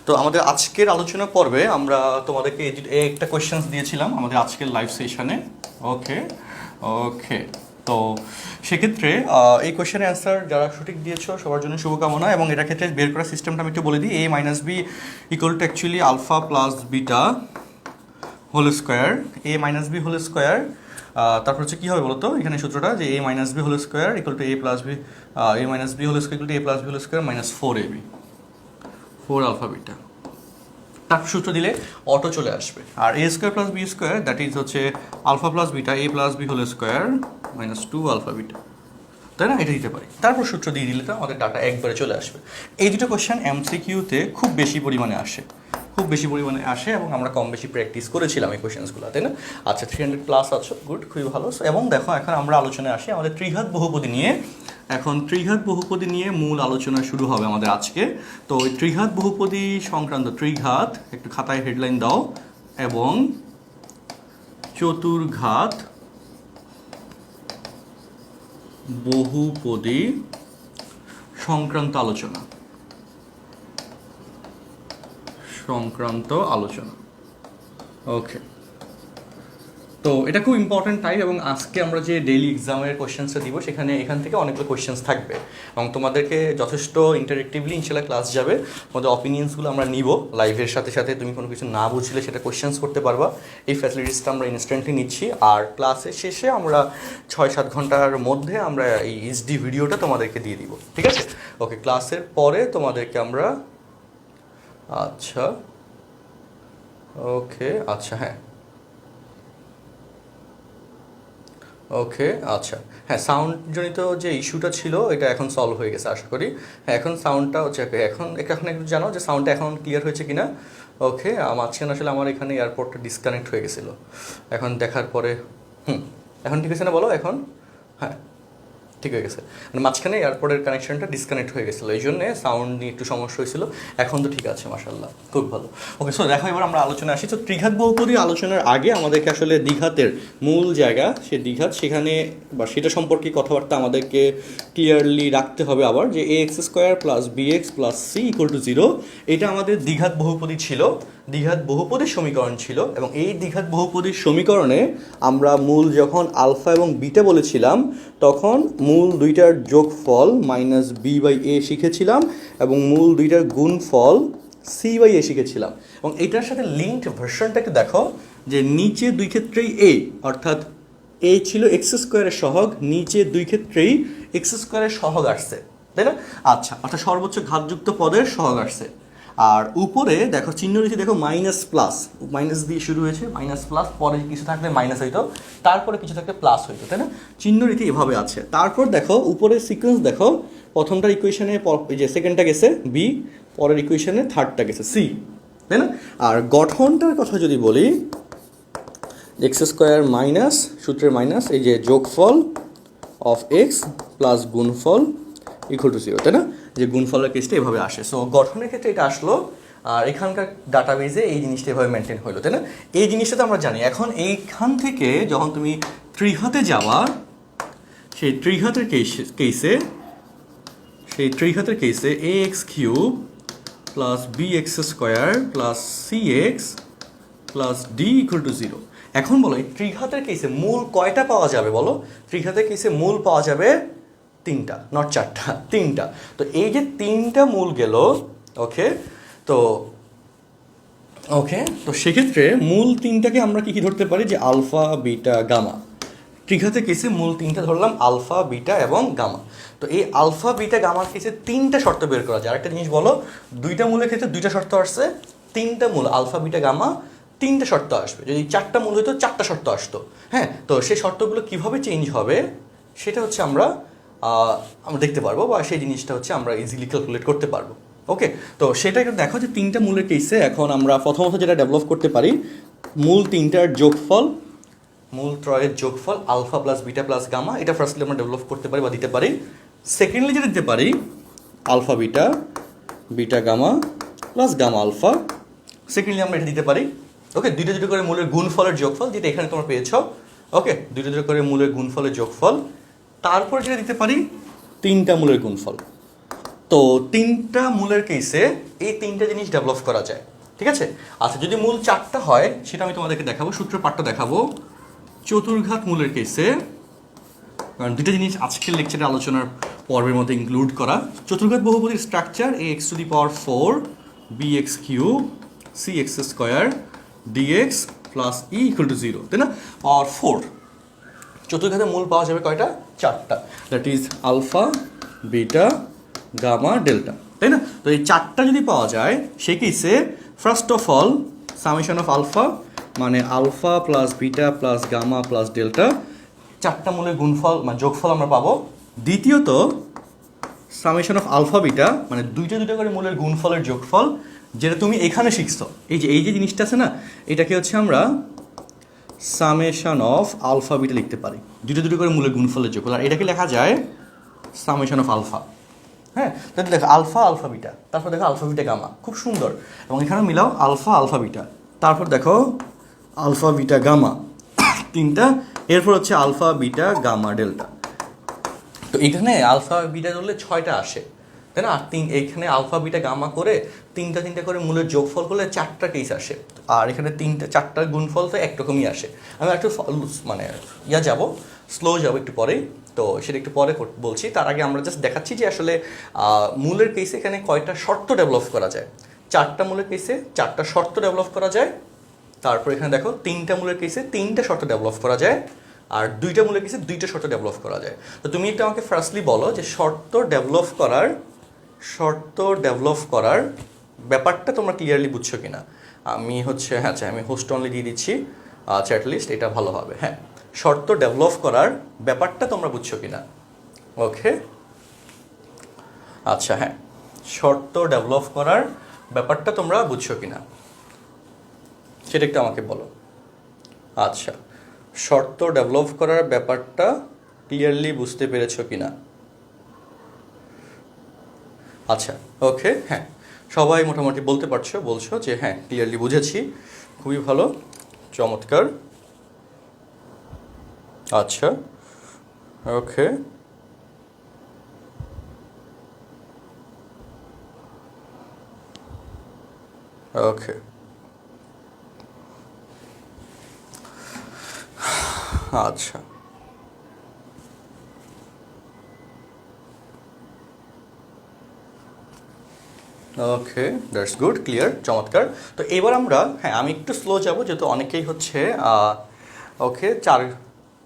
তো আমাদের আজকের আলোচনা পর্বে আমরা তোমাদেরকে একটা কোয়েশ্চেন্স দিয়েছিলাম আমাদের আজকের লাইভ সেশনে। ওকে ওকে তো সেক্ষেত্রে এই কোয়েশ্চেনের অ্যান্সার যারা সঠিক দিয়েছো সবার জন্য শুভকামনা। এবং এটার ক্ষেত্রে বের করার সিস্টেমটা আমি একটু বলে দিই। a minus B equal to actually alpha plus beta whole square, a minus B whole square. তারপর হচ্ছে কী হবে বলো তো এখানে সূত্রটা, যে a minus B whole square equal to a plus B, a minus B whole square equal to a plus B whole square minus 4ab, 4 alpha beta. তার সূত্র দিলে অটো চলে আসবে। আর a square plus B square that is হচ্ছে alpha plus beta a plus B whole square minus 2 alpha beta, তাই না? এটা দিতে পারি। তারপর সূত্র দিয়ে দিলে তো আমাদের ডাটা একবারে চলে আসবে। এই দুটো কোয়েশ্চেন এমসিকিউতে খুব বেশি পরিমাণে আসে, খুব বেশি পরিমাণে আসে এবং আমরা কম বেশি প্র্যাকটিস করেছিলাম এই কোয়েশ্চেন্সগুলো, তাই না? আচ্ছা 300 প্লাস আছো, গুড, খুবই ভালো। এবং দেখো এখন আমরা আলোচনায় আসি আমাদের ত্রিঘাত বহুপদী নিয়ে। এখন ত্রিঘাত বহুপদী নিয়ে মূল আলোচনা শুরু হবে আমাদের আজকে। তো ওই ত্রিঘাত বহুপদী সংক্রান্ত, ত্রিঘাত একটু খাতায় হেডলাইন দাও, এবং চতুর্ঘাত বহুপদী সংক্রান্ত আলোচনা, ওকে। তো এটা খুব ইম্পর্ট্যান্ট টাইপ, এবং আজকে আমরা যে ডেইলি এক্সামের কোয়েশ্চেন্সটা দিব সেখানে এখান থেকে অনেকগুলো কোয়েশ্চেন্স থাকবে এবং তোমাদেরকে যথেষ্ট ইন্টারেক্টিভলি ইনশাল্লাহ ক্লাস যাবে। তোমাদের অপিনিয়ন্সগুলো আমরা নিব লাইভের সাথে সাথে। তুমি কোনো কিছু না বুঝলে সেটা কোয়েশ্চেন্স করতে পারবা, এই ফ্যাসিলিটিসটা আমরা ইনস্ট্যান্টলি নিচ্ছি। আর ক্লাসের শেষে আমরা 6-7 ঘন্টার মধ্যে আমরা এই এইচডি ভিডিওটা তোমাদেরকে দিয়ে দিব, ঠিক আছে? ওকে, ক্লাসের পরে তোমাদেরকে আমরা, আচ্ছা ওকে, আচ্ছা হ্যাঁ ওকে, আচ্ছা হ্যাঁ, সাউন্ডজনিত যে ইস্যুটা ছিল এটা এখন সলভ হয়ে গেছে আশা করি। হ্যাঁ, এখন সাউন্ডটা হচ্ছে এখন একটু জানো যে সাউন্ডটা এখন ক্লিয়ার হয়েছে কিনা। ওকে, মাঝখানে আসলে আমার এখানে এয়ারপোর্টটা ডিসকানেক্ট হয়ে গেছিলো, এখন দেখার পরে এখন ঠিক আছে না বলো? এখন হ্যাঁ ঠিক হয়ে গেছে, মানে মাঝখানে এয়ারপোর্টের কানেকশনটা ডিসকানেক্ট হয়ে গেছিলো, এই জন্যে সাউন্ড নিয়ে একটু সমস্যা হয়েছিল। এখন তো ঠিক আছে মাশাআল্লাহ, খুব ভালো। ওকে, সো দেখো এবার আমরা আলোচনা আসি। তো ত্রিঘাত বহুপদী আলোচনার আগে আমাদেরকে আসলে দ্বিঘাতের মূল জায়গা, সে দ্বিঘাত, সেখানে বা সেটা সম্পর্কে কথাবার্তা আমাদেরকে ক্লিয়ারলি রাখতে হবে আবার, যে ax square plus bx plus c equal to 0, এটা আমাদের দ্বিঘাত বহুপদী ছিল, দ্বিঘাত বহুপদীর সমীকরণ ছিল। এবং এই দ্বিঘাত বহুপদীর সমীকরণে আমরা মূল যখন আলফা এবং বিটা বলেছিলাম তখন মূল দুইটার যোগফল মাইনাস বি বাই এ শিখেছিলাম, এবং মূল দুইটার গুণফল সি বাই এ শিখেছিলাম। এবং এটার সাথে লিঙ্কড ভার্সনটা একটু দেখো, যে নিচে দুই ক্ষেত্রেই এ, অর্থাৎ এ ছিল এক্স স্কোয়ারের সহগ, নিচে দুই ক্ষেত্রেই এক্স স্কোয়ারের সহগ আসছে, তাই না? আচ্ছা, অর্থাৎ সর্বোচ্চ ঘাতযুক্ত পদের সহগ আসছে। আর উপরে দেখো চিহ্নরীতি দেখো, মাইনাস প্লাস, মাইনাস দিয়ে শুরু হয়েছে, মাইনাস প্লাস, পরে কিছু থাকলে মাইনাস হইতো, তারপরে কিছু থাকলে প্লাস হইতো, তাই না? চিহ্নরীতি এভাবে আছে। তারপর দেখো উপরের সিকোয়েন্স দেখো, প্রথমটার ইকুয়েশনে যে সেকেন্ডটা গেছে বি, পরের ইকুয়েশনে থার্ডটা গেছে সি, তাই না? আর গঠনটার কথা যদি বলি, এক্স স্কোয়ার মাইনাস, সূত্রের মাইনাস, এই যে যোগফল অফ এক্স প্লাস গুণফল ইকুয়াল টু 0, তাই না? যে গুণফলের কেসটা এভাবে আসে। সো গঠনের ক্ষেত্রে এটা আসলো, আর এখানকার ডাটাবেজে এই জিনিসটা এভাবে মেনটেন হলো, তাই না? এই জিনিসটা তো আমরা জানি। এখন এইখান থেকে যখন তুমি ত্রিঘাতে যাওয়া, সেই ত্রিঘাতের কেসে A X cube plus B X square plus C X plus D equal to 0। এখন বলো এই ত্রিঘাতের কেসে মূল কয়টা পাওয়া যাবে বলো? ত্রিঘাতের কেসে মূল পাওয়া যাবে 3টা, নট 4টা, 3টা। তো এই যে 3টা মূল গেল, ওকে, তো সেক্ষেত্রে মূল 3টাকে আমরা কি ধরতে পারি, যে আলফা বিটা গামা। ত্রিঘাতের কেসে মূল 3টা ধরলাম, আলফা বিটা এবং গামা। তো এই আলফা বিটা গামার কেসে 3টা শর্ত বের করা যায়। আরেকটা জিনিস বলো, 2টা মূলের ক্ষেত্রে 2টা শর্ত আসছে, 3টা মূল আলফা বিটা গামা 3টা শর্ত আসবে। যদি 4টা মূল হতো 4টা শর্ত আসতো। হ্যাঁ, তো সেই শর্তগুলো কিভাবে চেঞ্জ হবে সেটা হচ্ছে আমরা দেখতে পারবো, বা সেই জিনিসটা হচ্ছে আমরা ইজিলি ক্যালকুলেট করতে পারবো। ওকে, তো সেটা একটু দেখো, যে 3টা মূলের কেসে এখন আমরা প্রথমত যেটা ডেভেলপ করতে পারি, মূল 3টার যোগফল, মূল ত্রয়ের যোগফল alpha plus beta plus gamma, এটা ফার্স্টলি আমরা ডেভেলপ করতে পারি বা দিতে পারি। সেকেন্ডলি যেটা দিতে পারি, alpha beta, beta gamma plus gamma alpha, secondly আমরা এটা দিতে পারি। ওকে, দুটো করে মূলের গুণফলের যোগফল, যেটা এখানে তোমরা পেয়েছ। ওকে, দুটো করে মূলের গুণফলের যোগফল। তারপর যেটা দিতে পারি 3টা মূলের গুণফল। তো তিনটা মূলের কেসে এই তিনটা জিনিস ডেভেলপ করা যায়, ঠিক আছে। আচ্ছা, যদি মূল চারটা হয় সেটা আমি তোমাদেরকে দেখাবো, সূত্রপাঠটা দেখাবো। চতুর্ঘাত মূলের কেসে, কারণ দুটো জিনিস আজকের লেকচারে আলোচনার পর্বের মধ্যে ইনক্লুড করা। চতুর্ঘাত বহুপদীর structure ax⁴ bx³ cx² dx plus e = 0, তাই না? পাওয়ার 4। চতুর্ঘাতের মূল পাওয়া যাবে কয়টা? চারটা, that is alpha, beta, gamma, delta, তাই না? তো এই চারটা যদি পাওয়া যায় সেই কেসে first of all summation of alpha মানে alpha plus beta plus gamma plus delta, চারটা মূলের গুণফল মানে যোগফল আমরা পাবো। দ্বিতীয়ত সামেশন অফ আলফা বিটা মানে দুইটা করে মূলের গুণফলের যোগফল, যেটা তুমি এখানে শিখছো। এই যে জিনিসটা আছে না, এটাকে হচ্ছে আমরা সামেশন অফ আলফা বিটা লিখতে পারি, দুটো করে মূলের গুণফলের যোগফল। আর এটাকে লেখা যায় সামেশন অফ আলফা। হ্যাঁ, তাহলে দেখো আলফা আলফা বিটা, তারপর দেখো আলফা বিটা গামা, খুব সুন্দর। এবং এখানে মিলাও আলফা আলফা বিটা, তারপর দেখো আলফা বিটা গামা, তিনটা। এরপর হচ্ছে আলফা বিটা গামা ডেল্টা। তো এখানে আলফা বিটা ধরলে 6টা আসে, তাই না? আর এইখানে আলফা বিটা গামা করে তিনটা করে মূলের যোগফল করলে 4টা কেস আসে। আর এখানে 4টার গুণফল তো একরকমই আসে। আমি একটু মানে যাব, স্লো যাব একটু পরেই, তো সেটা একটু পরে বলছি। তার আগে আমরা জাস্ট দেখাচ্ছি যে আসলে মূলের কেসে এখানে কয়টা শর্ত ডেভেলপ করা যায়। 4টা মূলের কেসে 4টা শর্ত ডেভেলপ করা যায়। তারপর এখানে দেখো 3টা মূলের কেসে 3টা শর্ত ডেভেলপ করা যায়। আর 2টা মূলের কেসে 2টা শর্ত ডেভেলপ করা যায়। তো তুমি একটু আমাকে ফার্স্টলি বলো যে শর্ত ডেভেলপ করার ব্যাপারটা তোমরা ক্লিয়ারলি বুঝছো কিনা। আমি হচ্ছে আচ্ছা, আমি হোস্ট অনলি দিয়ে দিচ্ছি, চ্যাট লিস্ট, এটা ভালো হবে। হ্যাঁ, শর্ত ডেভেলপ করার ব্যাপারটা তোমরা বুঝছো কিনা। ওকে, আচ্ছা, হ্যাঁ, শর্ত ডেভেলপ করার ব্যাপারটা তোমরা বুঝছো কিনা সেটা একটু আমাকে বলো। আচ্ছা, শর্ত ডেভেলপ করার ব্যাপারটা ক্লিয়ারলি বুঝতে পেরেছো কিনা? আচ্ছা, ওকে, হ্যাঁ, সবাই মোটামুটি বলছো যে হ্যাঁ ক্লিয়ারলি বুঝেছি, খুবই ভালো, চমৎকার। আচ্ছা, ওকে, ওকে, আচ্ছা, ওকে, দ্যাটস গুড, ক্লিয়ার, চমৎকার। তো এবার আমরা, হ্যাঁ, আমি একটু স্লো যাব যেহেতু অনেকেই হচ্ছে ওকে, চার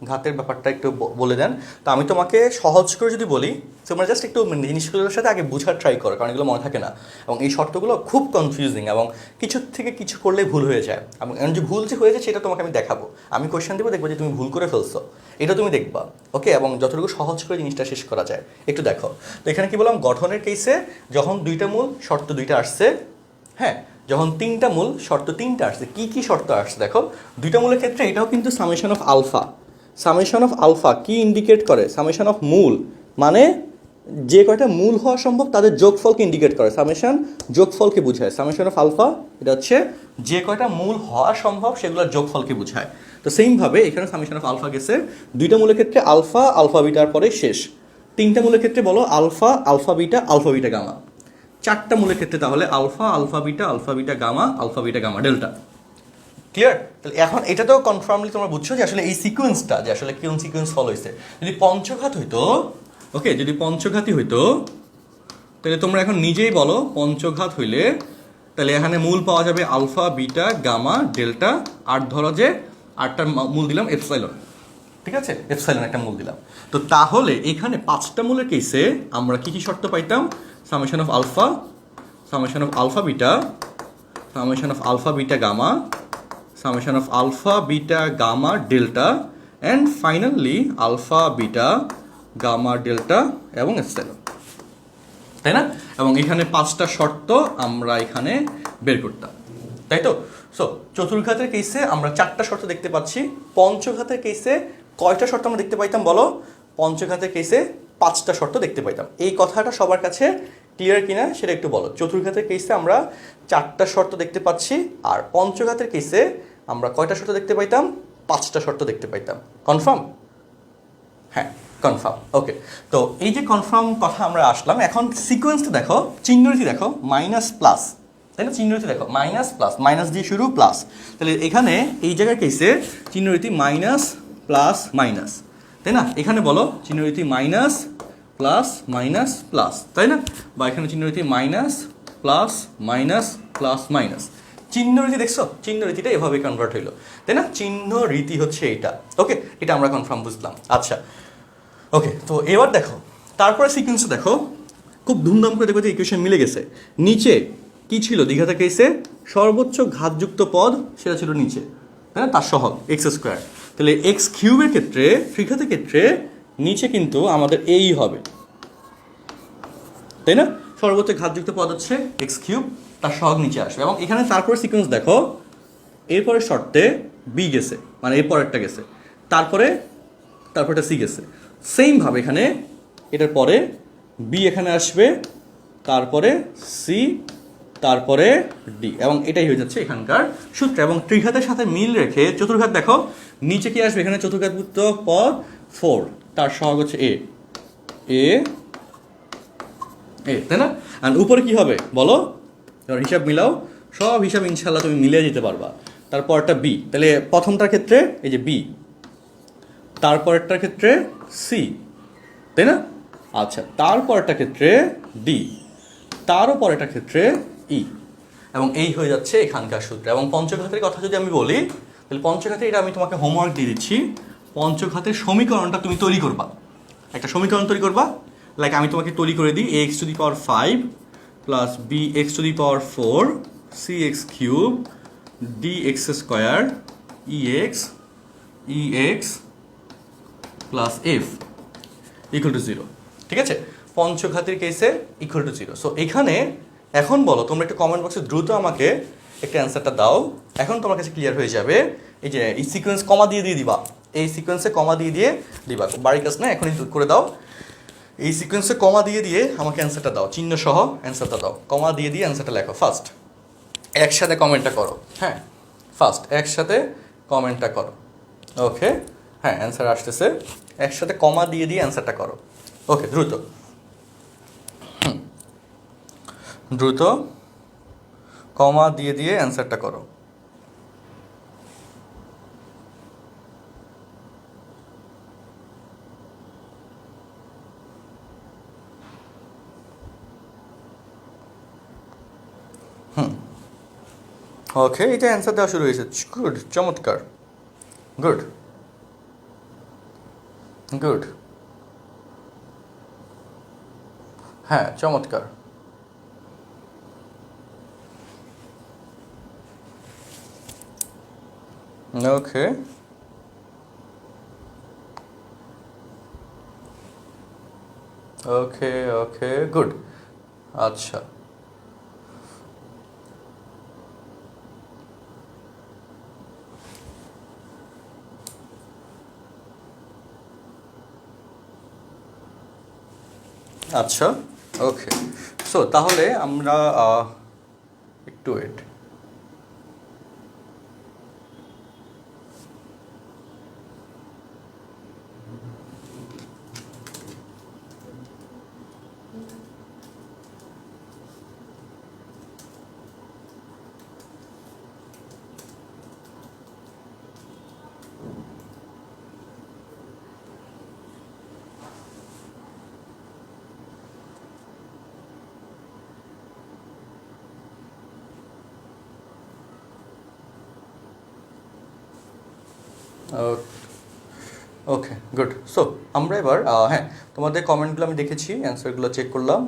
ঘাতের ব্যাপারটা একটু বলে দেন। তো আমি তোমাকে সহজ করে যদি বলি, তোমরা জাস্ট একটু জিনিসগুলোর সাথে আগে বোঝার ট্রাই করো, কারণ এগুলো মনে থাকে না। এবং এই শর্তগুলো খুব কনফিউজিং এবং কিছু থেকে কিছু করলে ভুল হয়ে যায়। এবং যে ভুল যে হয়েছে সেটা তোমাকে আমি দেখাবো, আমি কোয়েশ্চেন দেবো, দেখবো যে তুমি ভুল করে ফেলছো, এটা তুমি দেখবা। ওকে, এবং যতটুকু সহজ করে জিনিসটা শেষ করা যায় একটু দেখো। তো এখানে কি বললাম, গঠনের কেসে যখন 2টা মূল শর্ত 2টা আসছে, হ্যাঁ, যখন 3টা মূল শর্ত 3টা আসছে, কি শর্ত আসছে দেখো। 2টা মূলের ক্ষেত্রে এটাও কিন্তু summation of alpha. Summation of alpha কি ইন্ডিকেট করে? সামেশন অফ মূল মানে যে কয়টা মূল হওয়া সম্ভব তাদের যোগফলকে ইন্ডিকেট করে। সামেশন যোগফলকে বোঝায়। সামেশন অফ আলফা এটা হচ্ছে যে কয়টা মূল হওয়া সম্ভব সেগুলোর যোগফলকে বোঝায়। তো সেমভাবে এখানে সামেশন অফ আলফা গেছে 2টা মূলের ক্ষেত্রে আলফা, আলফা বিটার পরে শেষ। 3টা মূলের ক্ষেত্রে বলো আলফা, আলফা বিটা, গামা। 4টা মূলের ক্ষেত্রে তাহলে alpha, alpha beta, gamma, alpha beta, gamma, delta. Clear? তাহলে এখন এটা তো কনফার্মলি তোমরা বুঝছো যে আসলে এই সিকোয়েন্সটা যে আসলে কোন সিকোয়েন্স ফলো হয়েছে। যদি পঞ্চঘাত হইতো, ওকে, যদি পঞ্চঘাতই হইতো তাহলে তোমরা এখন নিজেই বলো পঞ্চঘাত হইলে তাহলে এখানে মূল পাওয়া যাবে আলফা, বিটা, গামা, ডেল্টা। আর ধরো যে 8টার মূল দিলাম এপসাইলন, ঠিক আছে, এপসাইলন একটা মূল দিলাম। তো তাহলে এখানে 5টা মূলের কেসে আমরা কি শর্ত পাইতাম? Summation of alpha, summation of alpha beta, summation of alpha beta gamma, summation of alpha beta gamma delta, and finally alpha beta gamma delta এবং এপসাইলন, তাই না? এবং এখানে 5টা শর্ত আমরা এখানে বের করতাম, তাই তো? সো চতুর্ঘাতের কেসে আমরা 4টা শর্ত দেখতে পাচ্ছি। পঞ্চঘাতের কেসে কয়টা শর্ত আমরা দেখতে পাইতাম বলো? পঞ্চঘাতের কেসে 5টা শর্ত দেখতে পাইতাম। এই কথাটা সবার কাছে ক্লিয়ার কিনা সেটা একটু বলো। চতুর্ঘাতের কেসে আমরা 4টা শর্ত দেখতে পাচ্ছি, আর পঞ্চঘাতের কেসে আমরা কয়টা শর্ত দেখতে পাইতাম? 5টা শর্ত দেখতে পাইতাম। কনফার্ম? হ্যাঁ, কনফার্ম। ওকে, তো এই যে কনফার্ম কথা আমরা আসলাম, এখন সিকোয়েন্সটা দেখো, চিহ্নরীতি দেখো মাইনাস প্লাস, তাই না? চিহ্নরীতি দেখো মাইনাস প্লাস, মাইনাস দিয়ে শুরু প্লাস, তাহলে এখানে এই জায়গায় কেসে চিহ্নরীতি মাইনাস প্লাস মাইনাস, তাই না? এখানে বলো চিহ্নরীতি মাইনাস প্লাস মাইনাস প্লাস, তাই না? বা এখানে চিহ্নরীতি minus plus minus plus minus. চিহ্নরীতি দেখছো, চিহ্নরীতিটা এভাবে কনভার্ট হইলো, তাই না? চিহ্ন রীতি হচ্ছে এটা। ওকে, এটা আমরা কনফার্ম বুঝলাম। আচ্ছা, ওকে, তো এবার দেখো তারপরে সিকোয়েন্সটা দেখো, খুব ধুমধাম করে দেখো যে ইকুয়েশন মিলে গেছে। নিচে কি ছিল দ্বিঘাত কেসে? সর্বোচ্চ ঘাতযুক্ত পদ, সেটা ছিল নিচে, তাই না? তার সহগ এক্স স্কোয়ার। তাহলে এক্স কিউবের ক্ষেত্রে, ত্রিঘাতের ক্ষেত্রে নিচে কিন্তু আমাদের এই হবে, তাই না? সর্বোচ্চ ঘাতযুক্ত পদ হচ্ছে এক্স কিউব, তার সহগ নিচে আসবে। এবং এখানে তারপরে সিকোয়েন্স দেখো, এরপরের শর্তে বি গেছে, মানে এর পরেরটা গেছে, তারপরটা সি গেছে। সেমভাবে এখানে এটার পরে বি এখানে আসবে, তারপরে সি, তারপরে ডি, এবং এটাই হয়ে যাচ্ছে এখানকার সূত্র। এবং ত্রিঘাতের সাথে মিল রেখে চতুর্ঘাত দেখো, নিচে কি আসবে? এখানে চতুর্ঘাতযুক্ত পদ 4, তার সহগ হচ্ছে এ এ এ, তাই না? আর উপরে কি হবে বলো? এবার হিসাব মিলাও, সব হিসাব ইনশাল্লাহ তুমি মিলিয়ে দিতে পারবা। তারপরটা বি, তাহলে প্রথমটার ক্ষেত্রে এই যে বি, তারপরেরটার ক্ষেত্রে সি, তাই না? আচ্ছা, তারপরেরটার ক্ষেত্রে ডি, তারও পরেরটার ক্ষেত্রে ই, এবং এই হয়ে যাচ্ছে এখানকার সূত্র। এবং পঞ্চঘাতের কথা যদি আমি বলি, তাহলে পঞ্চঘাতে এটা আমি তোমাকে হোমওয়ার্ক দিয়ে দিচ্ছি। পঞ্চঘাতের সমীকরণটা তুমি তৈরি করবা, একটা সমীকরণ তৈরি করবা। লাইক আমি তোমাকে তৈরি করে দিই x to the power 5 plus B x to the power 4 C x cube D x square E x plus F equal to 0, ঠিক আছে? পঞ্চঘাতের কেসে ইকুয়াল টু 0। সো এখানে এখন বলো, তোমরা একটু কমেন্ট বক্সে দ্রুত আমাকে একটা অ্যান্সারটা দাও। এখন তোমার কাছে ক্লিয়ার হয়ে যাবে। এই যে এই সিকোয়েন্স কমা দিয়ে দিবা, এই সিকোয়েন্সে কমা দিয়ে দিবা, বাড়ির কাজ না, এখনই করে দাও। এই সিকোয়েন্সে কমা দিয়ে আমাকে অ্যান্সারটা দাও, চিহ্ন সহ অ্যান্সারটা দাও। কমা দিয়ে অ্যান্সারটা লেখো ফার্স্ট, একসাথে কমেন্টটা করো। হ্যাঁ, ফার্স্ট একসাথে কমেন্টটা করো। ওকে, হ্যাঁ, অ্যান্সার আসতেছে। একসাথে কমা দিয়ে অ্যান্সারটা করো। ওকে, দ্রুত দ্রুত কমা দিয়ে অ্যান্সারটা করো। ওকে, এটা অ্যান্সার দেওয়া শুরু হয়েছে। গুড, চমৎকার, গুড গুড, হ্যাঁ, চমৎকার। ওকে, ওকে ওকে, গুড। আচ্ছা, আচ্ছা, ওকে। সো তাহলে আমরা একটু ওয়েট। ওকে, গুড। সো আমরা এবার হ্যাঁ, তোমাদের কমেন্টগুলো আমি দেখেছি, অ্যান্সারগুলো চেক করলাম।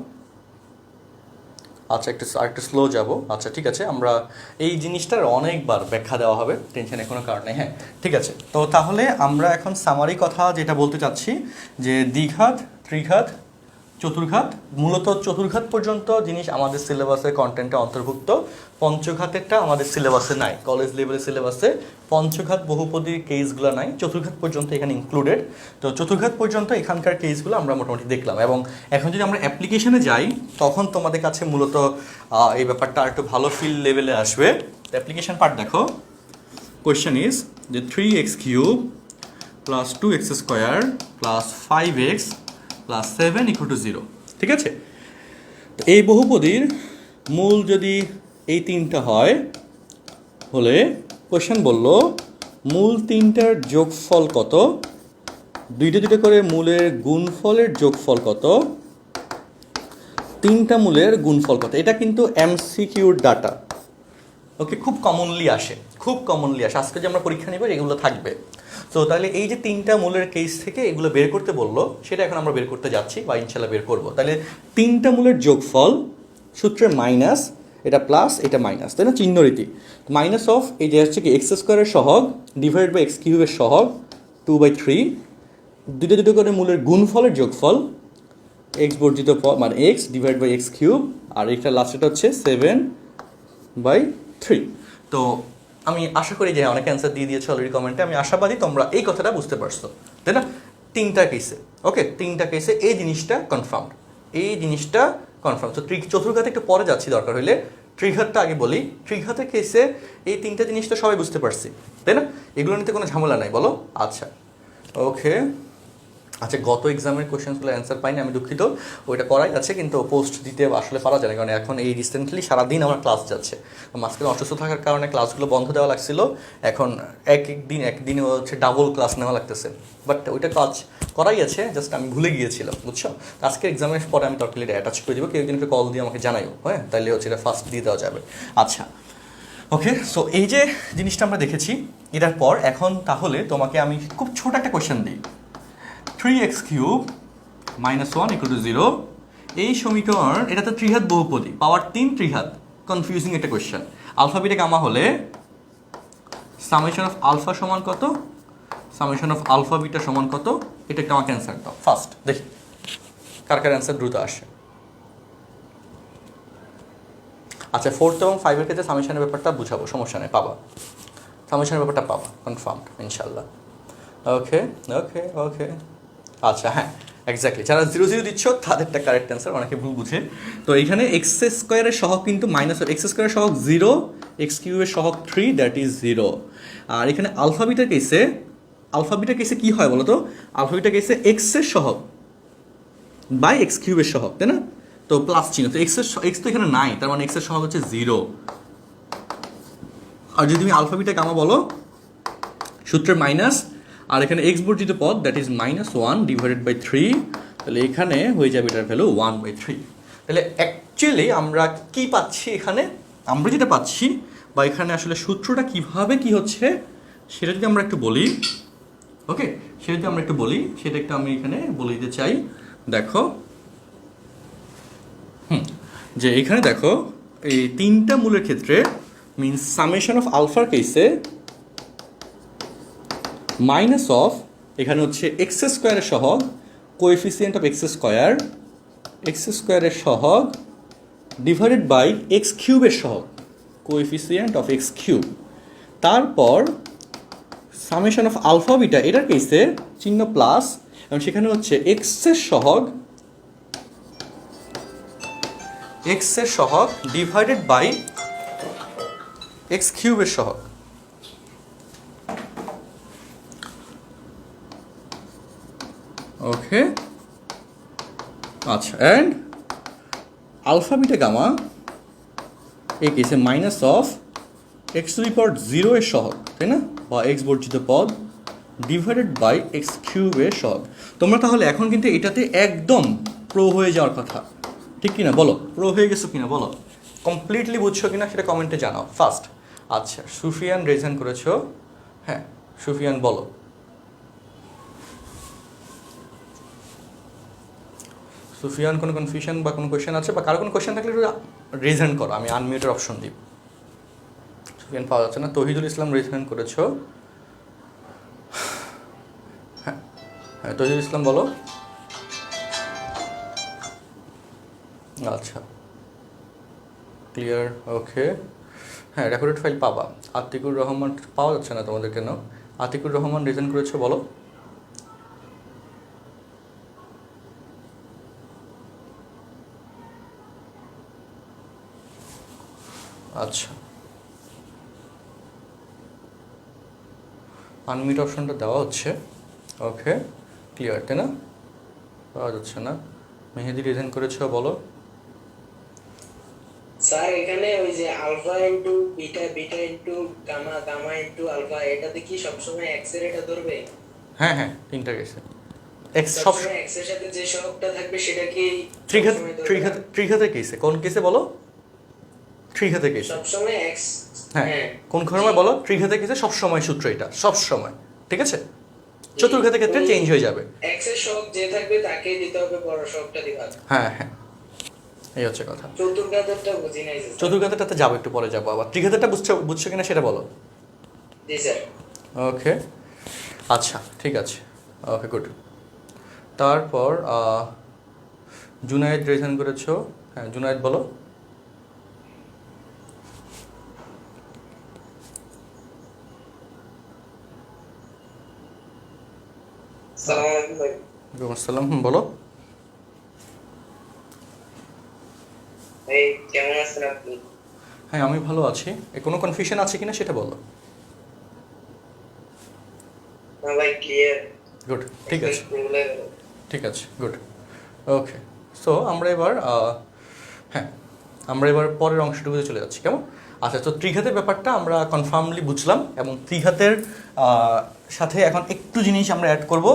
আচ্ছা, আরেকটু স্লো যাব। আচ্ছা, ঠিক আছে, আমরা এই জিনিসটার অনেকবার ব্যাখ্যা দেওয়া হবে, টেনশনের কোনো কারণ নেই। হ্যাঁ, ঠিক আছে। তো তাহলে আমরা এখন সামারি কথা যেটা বলতে চাচ্ছি, যে দ্বিঘাত, ত্রিঘাত, চতুর্ঘাত, মূলত চতুর্ঘাত পর্যন্ত জিনিস আমাদের সিলেবাসের কন্টেন্টে অন্তর্ভুক্ত। পঞ্চঘাতেরটা আমাদের সিলেবাসে নাই, কলেজ লেভেলের সিলেবাসে পঞ্চঘাত বহুপদীর কেসগুলো নাই, চতুর্ঘাত পর্যন্ত এখানে ইনক্লুডেড। তো চতুর্ঘাত পর্যন্ত এখানকার কেসগুলো আমরা মোটামুটি দেখলাম। এবং এখন যদি আমরা অ্যাপ্লিকেশনে যাই, তখন তোমাদের কাছে মূলত এই ব্যাপারটা আর একটু ভালো ফিল লেভেলে আসবে। অ্যাপ্লিকেশন পার্ট দেখো, কোয়েশ্চেন ইজ যে 3x³ plus 2x square plus 5x plus 7 equal to 0। ঠিক আছে, তো এই বহুপদীর মূল যদি এই তিনটা হয় হলে কোশ্চেন বলল মূল তিনটার যোগফল কত, দুইটা করে মূলের গুণফলের যোগফল কত, তিনটা মূলের গুণফল কত। এটা কিন্তু এমসিকিউর ডাটা, ওকে, খুব কমনলি আসে, আজকে যে আমরা পরীক্ষা নিব এগুলো থাকবে। তো তাহলে এই যে তিনটা মূলের কেস থেকে এগুলো বের করতে বললো, সেটা এখন আমরা বের করতে যাচ্ছি বা ইনশাল্লাহ বের করবো। তাহলে তিনটা মূলের যোগফল সূত্রে মাইনাস, এটা প্লাস এটা মাইনাস, তাই না, চিহ্ন রীতি। মাইনাস অফ এই যে হচ্ছে কি এক্স স্কোয়ারের সহগ ডিভাইড বাই এক্স কিউবের সহগ 2/3, দুটো করে মূলের গুণফলের যোগফল এক্স বর্জিত পদ মানে X divide by X cube, আর এটা লাস্টেটা হচ্ছে 7/3। তো আমি আশা করি যে অনেকে অ্যান্সার দিয়ে দিয়েছে অলরেডি কমেন্টে, আমি আশাবাদী তোমরা এই কথাটা বুঝতে পারছো, তাই না। তিনটা কেসে, ওকে, তিনটা কেসে এই জিনিসটা কনফার্ম। তো চতুর্ঘাতে একটু পরে যাচ্ছি দরকার হলে, ত্রিঘাতটা আগে বলি। ত্রিঘাতের কেসে এই তিনটা জিনিসটা সবাই বুঝতে পারছি, তাই না, এগুলো নিতে কোনো ঝামেলা নাই, বলো। আচ্ছা, ওকে। আচ্ছা, গত এক্সামের কোয়েশ্চেনগুলো অ্যান্সার পাইনি, আমি দুঃখিত। ওইটা করাই আছে, কিন্তু পোস্ট দিতে আসলে পারা যায় না, কারণ এখন এই রিসেন্টলি সারাদিন আমার ক্লাস যাচ্ছে। মাঝখানে অসুস্থ থাকার কারণে ক্লাসগুলো বন্ধ দেওয়া লাগছিল। এখন একদিনে হচ্ছে ডাবল ক্লাস নেওয়া লাগতেছে, বাট ওইটা কাজ করাই আছে, জাস্ট আমি ভুলে গিয়েছিলাম, বুঝছো। আজকের এক্সামের পরে আমি তরকারি অ্যাটাচ করে দেবো, কেউ একদিনকে কল দিয়ে আমাকে জানাইও, হ্যাঁ, তাহলে হচ্ছে এটা ফার্স্ট দিয়ে দেওয়া যাবে। আচ্ছা, ওকে। সো এই যে জিনিসটা আমরা দেখেছি, এটার পর এখন তাহলে তোমাকে আমি খুব ছোট একটা কোয়েশ্চেন দিই। 3x cube minus 1 equal to 0, এই সমীকরণ, এটা তো ত্রিঘাত বহুপদী, পাওয়ার 3 ত্রিঘাত, কনফিউজিং একটা কোয়েশ্চেন। আলফা বিটা গামা হলে সামেশন অফ আলফা সমান কত, সামেশন অফ আলফা বিটা সমান কত, এটা একটা আমাকে অ্যান্সার দাও ফার্স্ট, দেখি কার অ্যান্সার দ্রুত আসে। আচ্ছা, 4th এবং 5-এর ক্ষেত্রে সামেশনের ব্যাপারটা বুঝাবো, সমস্যা নেই, পাবা, সামেশনের ব্যাপারটা পাবা, কনফার্ম ইনশাল্লাহ। ওকে ওকে ওকে। আচ্ছা, হ্যাঁ, এক্স্যাক্টলি, যারা 0 দিচ্ছ তাদেরটা কারেক্ট অ্যান্সার, অনেকে ভুল বুঝে। তো এইখানে এক্স স্কোয়ারের সহগ কিন্তু মাইনাস, এক্স স্কোয়ারের সহগ 0, এক্স কিউবের সহগ 3, দ্যাট ইজ 0। আর এখানে আলফাবিটার কেসে কী হয় বলো তো, আলফাবিটার কেসে এক্সের সহগ বাই এক্স কিউবের সহগ, তাই না। তো প্লাস চিহ্ন, তো এক্স তো এখানে নাই, তার মানে এক্সের সহগ হচ্ছে 0। আর যদি তুমি আলফাবিটা গামা বলো, সূত্রের মাইনাস, আর এখানে এক্স বর্জিত পদ, দ্যাট ইজ -1 ডিভাইডেড বাই 3, তাহলে এখানে হয়ে যাবে এটার ভ্যালু 1/3। তাহলে অ্যাকচুয়ালি আমরা কি পাচ্ছি এখানে, আমরা যেটা পাচ্ছি বা এখানে আসলে সূত্রটা কিভাবে কি হচ্ছে সেটা যদি আমরা একটু বলি, ওকে, সেটা একটু আমি এখানে বলে দিতে চাই। দেখো, যে এখানে দেখো এই তিনটা মূলের ক্ষেত্রে মিনস সামেশন অফ আলফার কেসে মাইনাস অফ, এখানে হচ্ছে এক্স স্কোয়ারের সহগ, কোএফিসিয়েন্ট অফ এক্স স্কোয়ারের সহগ ডিভাইডেড বাই এক্স কিউবের সহগ, কোএফিসিয়েন্ট অফ এক্স কিউব, তারপর সামেশন অফ আলফা বিটা, এটার কেসে চিহ্ন প্লাস, এবং সেখানে হচ্ছে এক্সের সহগ ডিভাইডেড বাই এক্স কিউবের সহগ। ওকে, আচ্ছা, অ্যান্ড আলফা বিটা গামা এই কেসে minus of X to the power 0 এর সহগ, তাই না, বা এক্স বর্জিত পদ ডিভাইডেড বাই এক্স কিউবের সহগ। তোমরা তাহলে এখন কিন্তু এটাতে একদম প্রো হয়ে যাওয়ার কথা, ঠিক কিনা বলো, প্রো হয়ে গেছো কিনা বলো, কমপ্লিটলি বুঝছো কিনা সেটা কমেন্টে জানাও ফার্স্ট। আচ্ছা, সুফিয়ান রেজেন করেছো, হ্যাঁ সুফিয়ান বলো। সুফিয়ান, কোনো কনফিউশন বা কোনো কোয়েশ্চেন আছে, বা কারো কোনো কোয়েশ্চেন থাকলে একটু রেজেন করো, আমি আনমিউটের অপশন দিব। সুফিয়ান পাওয়া যাচ্ছে না। তহিদুল ইসলাম রেজেন করেছো, হ্যাঁ হ্যাঁ, তহিদুল ইসলাম বলো। আচ্ছা, ক্লিয়ার, ওকে, হ্যাঁ, রেকর্ডেড ফাইল পাবা। আতিকুর রহমান পাওয়া যাচ্ছে না তোমাদের কেন? আতিকুর রহমান রেজেন করেছো, বলো। আচ্ছা, আনমিউট অপশনটা দেওয়া হচ্ছে, ওকে, ক্লিয়ার, তাই না? পাওয়া যাচ্ছে না। মেহেদি ডিজাইন করেছো, বলো। স্যার এখানে ওই যে alpha into beta, beta into gamma, gamma into alpha, এটাতে কি সবসময় এক্স এর এটা ধরবে? হ্যাঁ হ্যাঁ, তিনটা গেছে। এক্স সব সবসময় এক্স এর সাথে যে সহগটা থাকবে সেটা কি ত্রিঘাত সবসময় ধরবে? ত্রিঘাত ত্রিঘাতের কেসে, কোন কেসে বলো? ত্রিঘাতের কেসে। সবসময় এক্স। হ্যাঁ, হ্যাঁ, কোন ঘরে বলো? ত্রিঘাতের কেসে সবসময় সূত্র এটা, সবসময়। ঠিক আছে, জি। চতুর্ঘাতের ক্ষেত্রে ওই চেঞ্জ হয়ে যাবে। এক্স এর সহগ যে থাকবে তাকেই দিতে হবে বড় সহগটা দিবা। হ্যাঁ হ্যাঁ, এই হচ্ছে কথা। চতুর্ঘাতেরটা বুঝি নাই স্যার। চতুর্ঘাতেরটাতে যাবো, একটু পরে যাবো আবার। ত্রিঘাতেরটা বুঝছো কিনা সেটা বলো। জি স্যার। ওকে, আচ্ছা ঠিক আছে, ওকে গুড। তারপর জুনায়েদ ডিজাইন করেছো। হ্যাঁ, জুনায়েদ বলো। আসসালামু আলাইকুম ভাই। ওয়ালাইকুম আসসালাম, বলো। ভাই কেমন আছেন আপনি? হ্যাঁ, আমি ভালো আছি। কোনো কনফিউশন আছে কিনা সেটা বলো। না ভাই, ক্লিয়ার। গুড, ঠিক আছে, ভুলে গেল। ঠিক আছে, গুড। ওকে, সো আমরা এবার হ্যাঁ, আমরা এবার পরের অংশটুকুতে চলে যাচ্ছি, কেমন? আচ্ছা, তো ত্রিঘাতের ব্যাপারটা আমরা কনফার্মলি বুঝলাম, এবং ত্রিঘাতের সাথে এখন একটু জিনিস আমরা অ্যাড করব,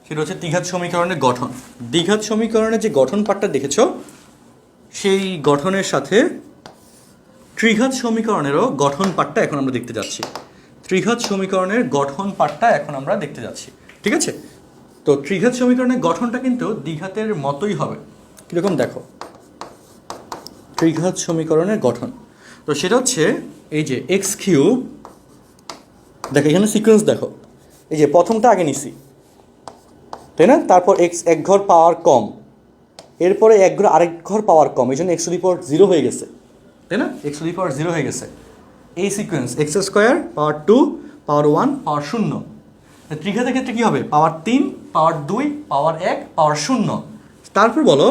সেটা হচ্ছে ত্রিঘাত সমীকরণের গঠন। দ্বিঘাত সমীকরণের যে গঠন পার্টটা দেখেছো, সেই গঠনের সাথে ত্রিঘাত সমীকরণেরও গঠন পার্টটা এখন আমরা দেখতে যাচ্ছি। ত্রিঘাত সমীকরণের গঠন পার্টটা এখন আমরা দেখতে যাচ্ছি, ঠিক আছে? তো ত্রিঘাত সমীকরণের গঠনটা কিন্তু দ্বিঘাতের মতোই হবে। কীরকম দেখো, ত্রিঘাত সমীকরণের গঠন, তো সেটা হচ্ছে এই যে এক্স কিউব, দেখো এখানে সিকোয়েন্স দেখো, এই যে প্রথমটা আগে নিছি, তাই না? তারপর এক্স এক ঘর পাওয়ার কম, এরপরে এক ঘর আরেক ঘর পাওয়ার কম, এই জন্য এক্স টু দি পাওয়ার 0 হয়ে গেছে, তাই না? এক্স টু দি পাওয়ার 0 হয়ে গেছে। এই সিকোয়েন্স এক্স স্কোয়ার পাওয়ার 2 পাওয়ার 1 পাওয়ার 0। ত্রিঘাতের ক্ষেত্রে কী হবে? পাওয়ার 3 পাওয়ার 2 পাওয়ার 1 পাওয়ার 0। তারপর বলো,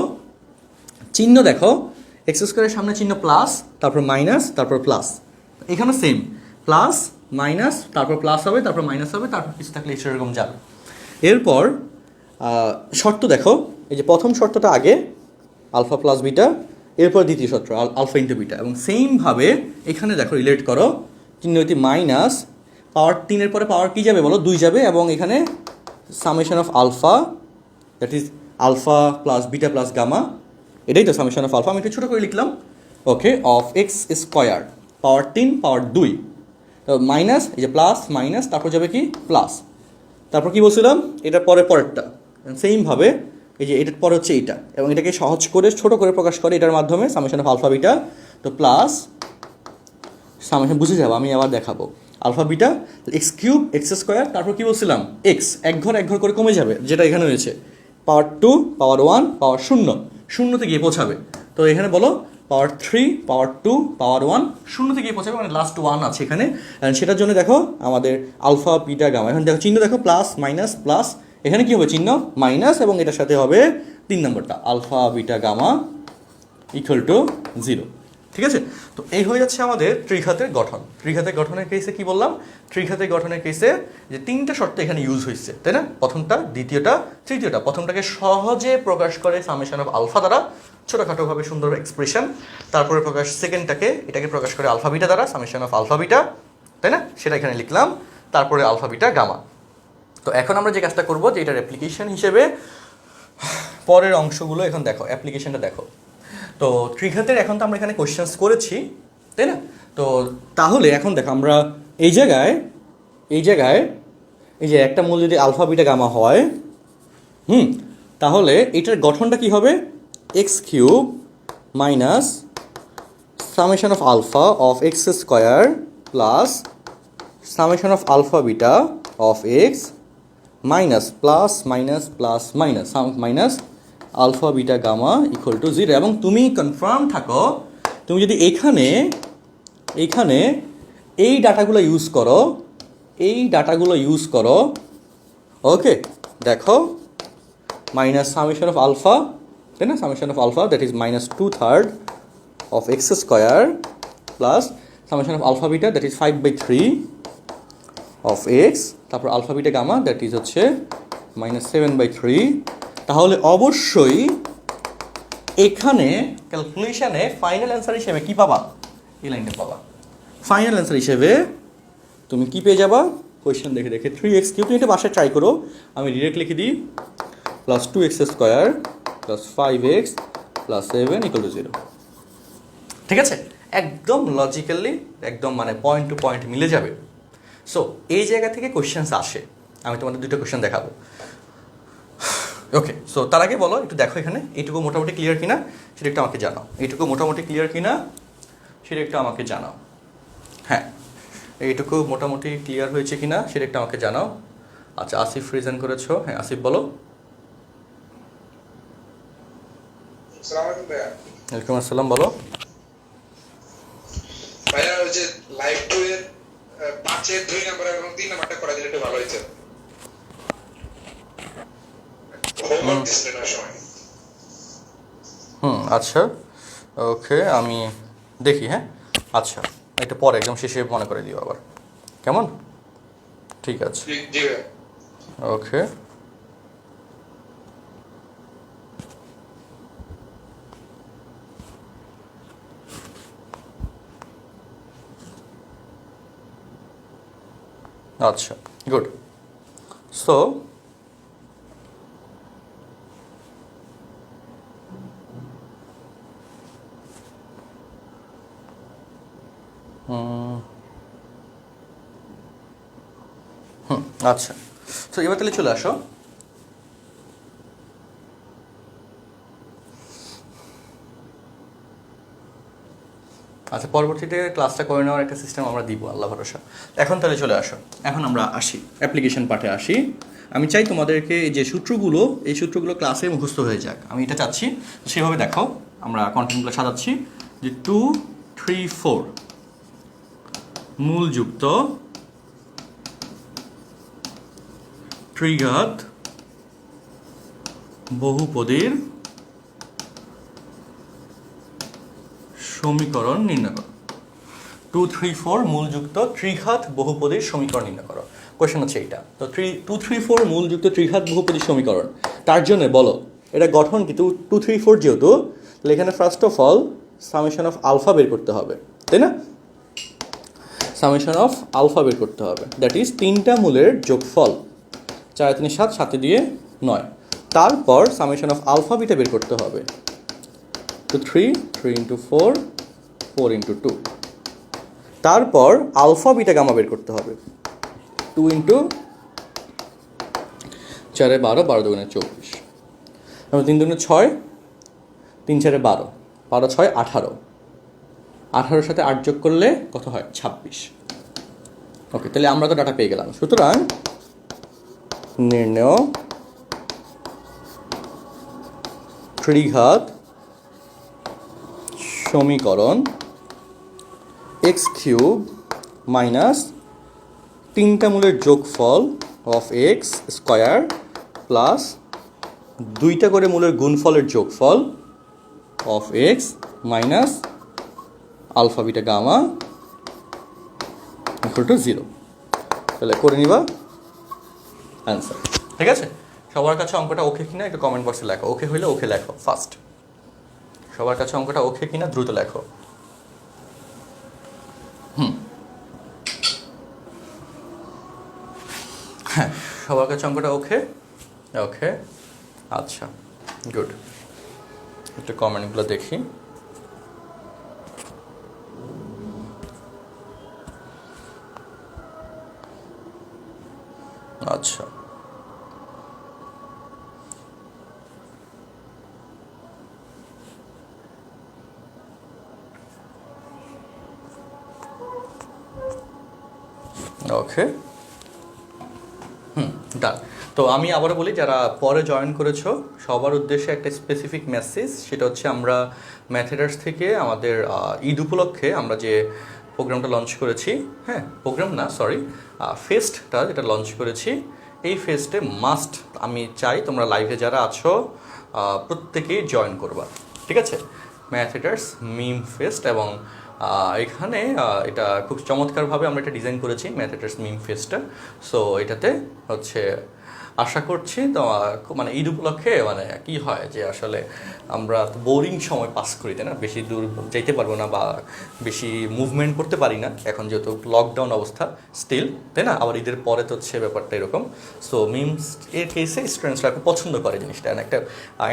চিহ্ন দেখো, এক্স স্কোয়ারের সামনে চিহ্ন প্লাস, তারপর মাইনাস, তারপর প্লাস। এখানে সেম, প্লাস মাইনাস, তারপর প্লাস হবে, তারপর মাইনাস হবে, তারপর কিছু থাকলে সেরকম যাবে। এরপর শর্ত দেখো, এই যে প্রথম শর্তটা আগে আলফা প্লাস বিটা, এরপর দ্বিতীয় শর্ত আলফা ইন্টু বিটা, এবং সেমভাবে এখানে দেখো রিলেট করো, চিহ্নটি মাইনাস, পাওয়ার 3-এর পরে পাওয়ার কী যাবে বলো? 2 যাবে, এবং এখানে summation of alpha, that is alpha plus beta plus gamma, এটাই তো সামেশন অফ আলফা। আমি একটু ছোটো করে লিখলাম, ওকে, অফ এক্স স্কোয়ার পাওয়ার 3 পাওয়ার 2, তো মাইনাস, এই যে প্লাস মাইনাস, তারপর যাবে কি প্লাস, তারপর কি বলছিলাম, এটার পরেরটা সেমভাবে, এই যে এটার পরে হচ্ছে এইটা, এবং এটাকে সহজ করে ছোট করে প্রকাশ করে এটার মাধ্যমে সামেশন অফ আলফা বিটা, তো প্লাস সামেশন, বুঝে যাবো, আমি আবার দেখাবো, alpha beta x cube x square, তারপর কি বলছিলাম, এক্স এক ঘর করে কমে যাবে, যেটা এখানে রয়েছে, পাওয়ার 2 পাওয়ার 1 পাওয়ার 0, শূন্যতে গিয়ে পৌঁছাবে। তো এখানে বলো পাওয়ার 3 পাওয়ার 2 পাওয়ার 1, শূন্যতে গিয়ে পৌঁছাবে, মানে লাস্ট 1 আছে এখানে। সেটার জন্য দেখো আমাদের আলফা বিটা গামা, এখন দেখো চিহ্ন দেখো, প্লাস মাইনাস প্লাস, এখানে কি হবে চিহ্ন মাইনাস, এবং এটার সাথে হবে 3 নম্বরটা alpha beta gamma equal to 0, ঠিক আছে? তো এই হয়ে যাচ্ছে আমাদের ত্রিঘাতের গঠন। ত্রিঘাতের গঠনের কেসে কি বললাম? ত্রিঘাতের গঠনের কেসে যে 3টা শর্ত এখানে ইউজ হয়েছে, তাই না? প্রথমটা, দ্বিতীয়টা, তৃতীয়টা। প্রথমটাকে সহজে প্রকাশ করে সামেশন অফ আলফা দ্বারা, ছোটোখাটোভাবে সুন্দর এক্সপ্রেশন। তারপরে প্রকাশ এটাকে প্রকাশ করে আলফা বিটা দ্বারা, সামেশন অফ আলফা বিটা, তাই না? সেটা এখানে লিখলাম। তারপরে আলফা বিটা গামা। তো এখন আমরা যে কাজটা করবো, যে এটার অ্যাপ্লিকেশন হিসেবে পরের অংশগুলো এখন দেখো, অ্যাপ্লিকেশনটা দেখো। তো ত্রিঘাতের এখন তো আমরা এখানে কোয়েশ্চেন্স করেছি, তাই না? তো তাহলে এখন দেখো, আমরা এই জায়গায় এই যে একটা মূল যদি আলফা বিটা গামা হয়, তাহলে এটার গঠনটা কি হবে? X cube minus summation of alpha of x square plus summation of alpha beta of x minus plus minus plus minus minus alpha beta gamma equal to 0। এবং তুমি কনফার্ম থাকো, তুমি যদি এইখানে এই ডাটাগুলো ইউজ করো, ওকে, দেখো মাইনাস সামেশন অফ আলফা, তাই না? Summation of alpha that is minus 2/3 of x square plus summation of alpha beta that is 5/3 of X, তারপর alpha beta gamma that is হচ্ছে -7/3। তাহলে অবশ্যই এখানে ক্যালকুলেশনে ফাইনাল অ্যান্সার হিসেবে কি পাবা? এই লাইনটা পাবা। ফাইনাল অ্যান্সার হিসেবে তুমি কি পেয়ে যাবা? কোয়েশ্চেন দেখে দেখে 3x কিউব, তুমি এটা বাসায় ট্রাই করো, আমি ডিরেক্ট লিখে দিই +2x² + 5x + 7 = 0। ঠিক আছে, একদম লজিক্যালি একদম মানে পয়েন্ট টু পয়েন্ট মিলে যাবে। সো এই জায়গা থেকে কোয়েশ্চেন্স আসে, আমি তোমাদের দুটো কোয়েশ্চেন দেখাবো। ওকে, সো তার আগে বলো একটু দেখো এখানে এইটুকু মোটামুটি ক্লিয়ার কিনা সেটা একটু আমাকে জানাও। এইটুকু মোটামুটি ক্লিয়ার কিনা সেটা একটু আমাকে জানাও। হ্যাঁ, এইটুকু মোটামুটি ক্লিয়ার হয়েছে কিনা সেটা একটু আমাকে জানাও। আচ্ছা, আসিফ রিজন করেছো। হ্যাঁ আসিফ বলো। ওয়ালাইকুম আসসালাম, বলো। ভাইয়া ওই যে লাইভ 2 এর 5 এর 2 নাম্বার এবং 3 নাম্বারটা করা দিলে একটু ভালো হইতো। হোমওয়ার্ক দিছিলেন না সময়। আচ্ছা, ওকে, আমি দেখি। হ্যাঁ আচ্ছা, এটা পরে একদম শেষে মনে করে দিও আবার, কেমন? ঠিক আছে, জি জি ভাইয়া। ওকে। আচ্ছা, গুড। সো আচ্ছা, তো এবার তাহলে চলে আসো। আচ্ছা, পরবর্তীতে ক্লাসটা করে নেওয়ার একটা সিস্টেম আমরা দিব, আল্লাহ ভরসা। এখন তাহলে চলে আসো, এখন আমরা আসি অ্যাপ্লিকেশন পার্টে আসি। আমি চাই তোমাদেরকে এই যে সূত্রগুলো, এই সূত্রগুলো ক্লাসে মুখস্থ হয়ে যাক, আমি এটা চাচ্ছি। সেভাবে দেখো, আমরা কন্টেন্টগুলো সাজাচ্ছি যে 2, 3, 4 মূলযুক্ত ত্রিঘাত বহুপদীর সমীকরণ নির্ণয় করো। 2, 3, 4 মূলযুক্ত ত্রিঘাত বহুপদীর সমীকরণ নির্ণয় করো। কোয়েশ্চেন হচ্ছে এইটা। তো 2, 3, 4 মূলযুক্ত ত্রিঘাত বহুপদীর সমীকরণ, তার জন্য বলো এটা গঠন কি? 2, 3, 4 যেহেতু, তাহলে এখানে first of all summation of alpha বের করতে হবে, তাই না? সামেশন অফ আলফা বের করতে হবে, দ্যাট ইজ 3টা মূলের যোগফল, 4, 3, 7, 7 দিয়ে 9। তারপর সামেশন অফ আলফা বিটা বের করতে হবে, 2, 3, 3 × 4, 4 × 2। তারপর আলফা বিটা গামা বের করতে হবে, 2 × 4 = 12, 12 × 2 = 24, 3 × 2 = 6, 3 × 4 = 12, 12, 6, 18, 18-র সাথে 8 যোগ করলে কত হয়? 26। ওকে, তাহলে আমরা তো ডাটা পেয়ে গেলাম। সুতরাং নির্ণয় ত্রিঘাত সমীকরণ x³ মাইনাস 3টা মূলের যোগফল অফ x² প্লাস 2টা করে মূলের গুণফলের যোগফল of x minus alpha beta gamma = 0। তাহলে করে নিবা অ্যান্সার। ঠিক আছে, সবার কাছে অঙ্কটা ওকে কিনা একটু কমেন্ট বক্সে লেখো। ওকে হইলে ওকে লেখো ফার্স্ট। সবার কাছে অঙ্কটা ওকে কিনা দ্রুত লেখো। হ্যাঁ, সবার কাছে অঙ্কটা ওকে। ওকে, আচ্ছা, গুড। একটু কমেন্টগুলো দেখি। আচ্ছা, ওকে, ডান। তো আমি আবারও বলি, যারা পরে জয়েন করেছো সবার উদ্দেশ্যে একটা স্পেসিফিক মেসেজ, সেটা হচ্ছে আমরা ম্যাথেডার্স থেকে আমাদের ঈদ উপলক্ষে আমরা যে প্রোগ্রামটা লঞ্চ করেছি, হ্যাঁ প্রোগ্রাম না সরি ফেস্টটা যেটা লঞ্চ করেছি, এই ফেস্টে মাস্ট আমি চাই তোমরা লাইভে যারা আছো প্রত্যেকেই জয়েন করবা। ঠিক আছে, ম্যাথেডার্স মিম ফেস্ট এবং এখানে এটা খুব চমৎকারভাবে আমরা এটা ডিজাইন করেছি ম্যাথেটার্স মিম ফেসটা। সো এটাতে হচ্ছে আশা করছি তো মানে ঈদ উপলক্ষে মানে কি হয় যে আসলে আমরা তো বোরিং সময় পাস করি, তাই না? বেশি দূর যাইতে পারবো না বা বেশি মুভমেন্ট করতে পারি না এখন যেহেতু লকডাউন অবস্থা স্টিল, তাই না? আবার ঈদের পরে তো হচ্ছে ব্যাপারটা এরকম। সো মিমস এর কেসে স্টুডেন্টসরা খুব পছন্দ করে জিনিসটা, একটা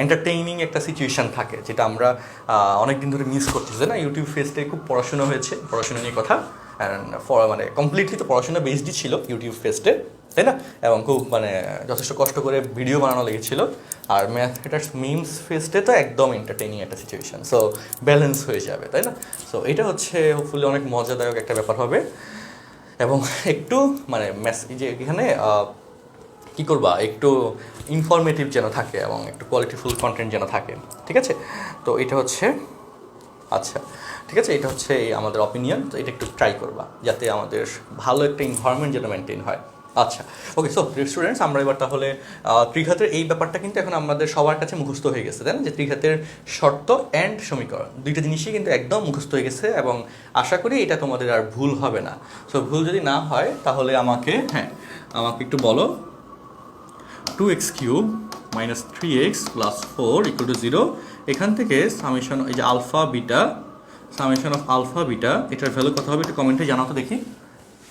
এন্টারটেইনিং একটা সিচুয়েশান থাকে যেটা আমরা অনেক দিন ধরে মিস করতেছি, তাই না? ইউটিউব ফেসটে খুব পড়াশোনা হয়েছে, পড়াশোনা নিয়ে কথা, অ্যান্ড মানে কমপ্লিটলি তো পড়াশোনা বেসডই ছিল ইউটিউব ফেস্টে, তাই না? এবং খুব মানে যথেষ্ট কষ্ট করে ভিডিও বানানো লেগেছিল। আর ম্যাথমেটার্স মিমস ফেস্টে তো একদম এন্টারটেইনিং একটা সিচুয়েশান, সো ব্যালেন্স হয়ে যাবে, তাই না? সো এটা হচ্ছে হোপফুলি অনেক মজাদায়ক একটা ব্যাপার হবে। এবং একটু মানে যে এখানে কী করবা, একটু ইনফরমেটিভ যেন থাকে এবং একটু কোয়ালিটিফুল কন্টেন্ট যেন থাকে, ঠিক আছে? তো এটা হচ্ছে আচ্ছা, ঠিক আছে, এটা হচ্ছে আমাদের অপিনিয়ন। তো এটা একটু ট্রাই করবা যাতে আমাদের ভালো একটা এনভায়রনমেন্ট যেন মেনটেন হয়। আচ্ছা, ওকে। সো স্টুডেন্টস, আমরা এবার তাহলে ত্রিঘাতের এই ব্যাপারটা কিন্তু এখন আমাদের সবার কাছে মুখস্থ হয়ে গেছে, তাই না? যে ত্রিঘাতের শর্ত অ্যান্ড সমীকরণ দুইটা জিনিসই কিন্তু একদম মুখস্থ হয়ে গেছে এবং আশা করি এটা তোমাদের আর ভুল হবে না। সো ভুল যদি না হয় তাহলে আমাকে একটু বলো। 2x³ minus 3x plus 4 equal to 0। এখান থেকে সামেশন, এই যে alpha beta, summation of alpha beta, এটার ভ্যালু কত হবে একটু কমেন্টে জানাও তো দেখি।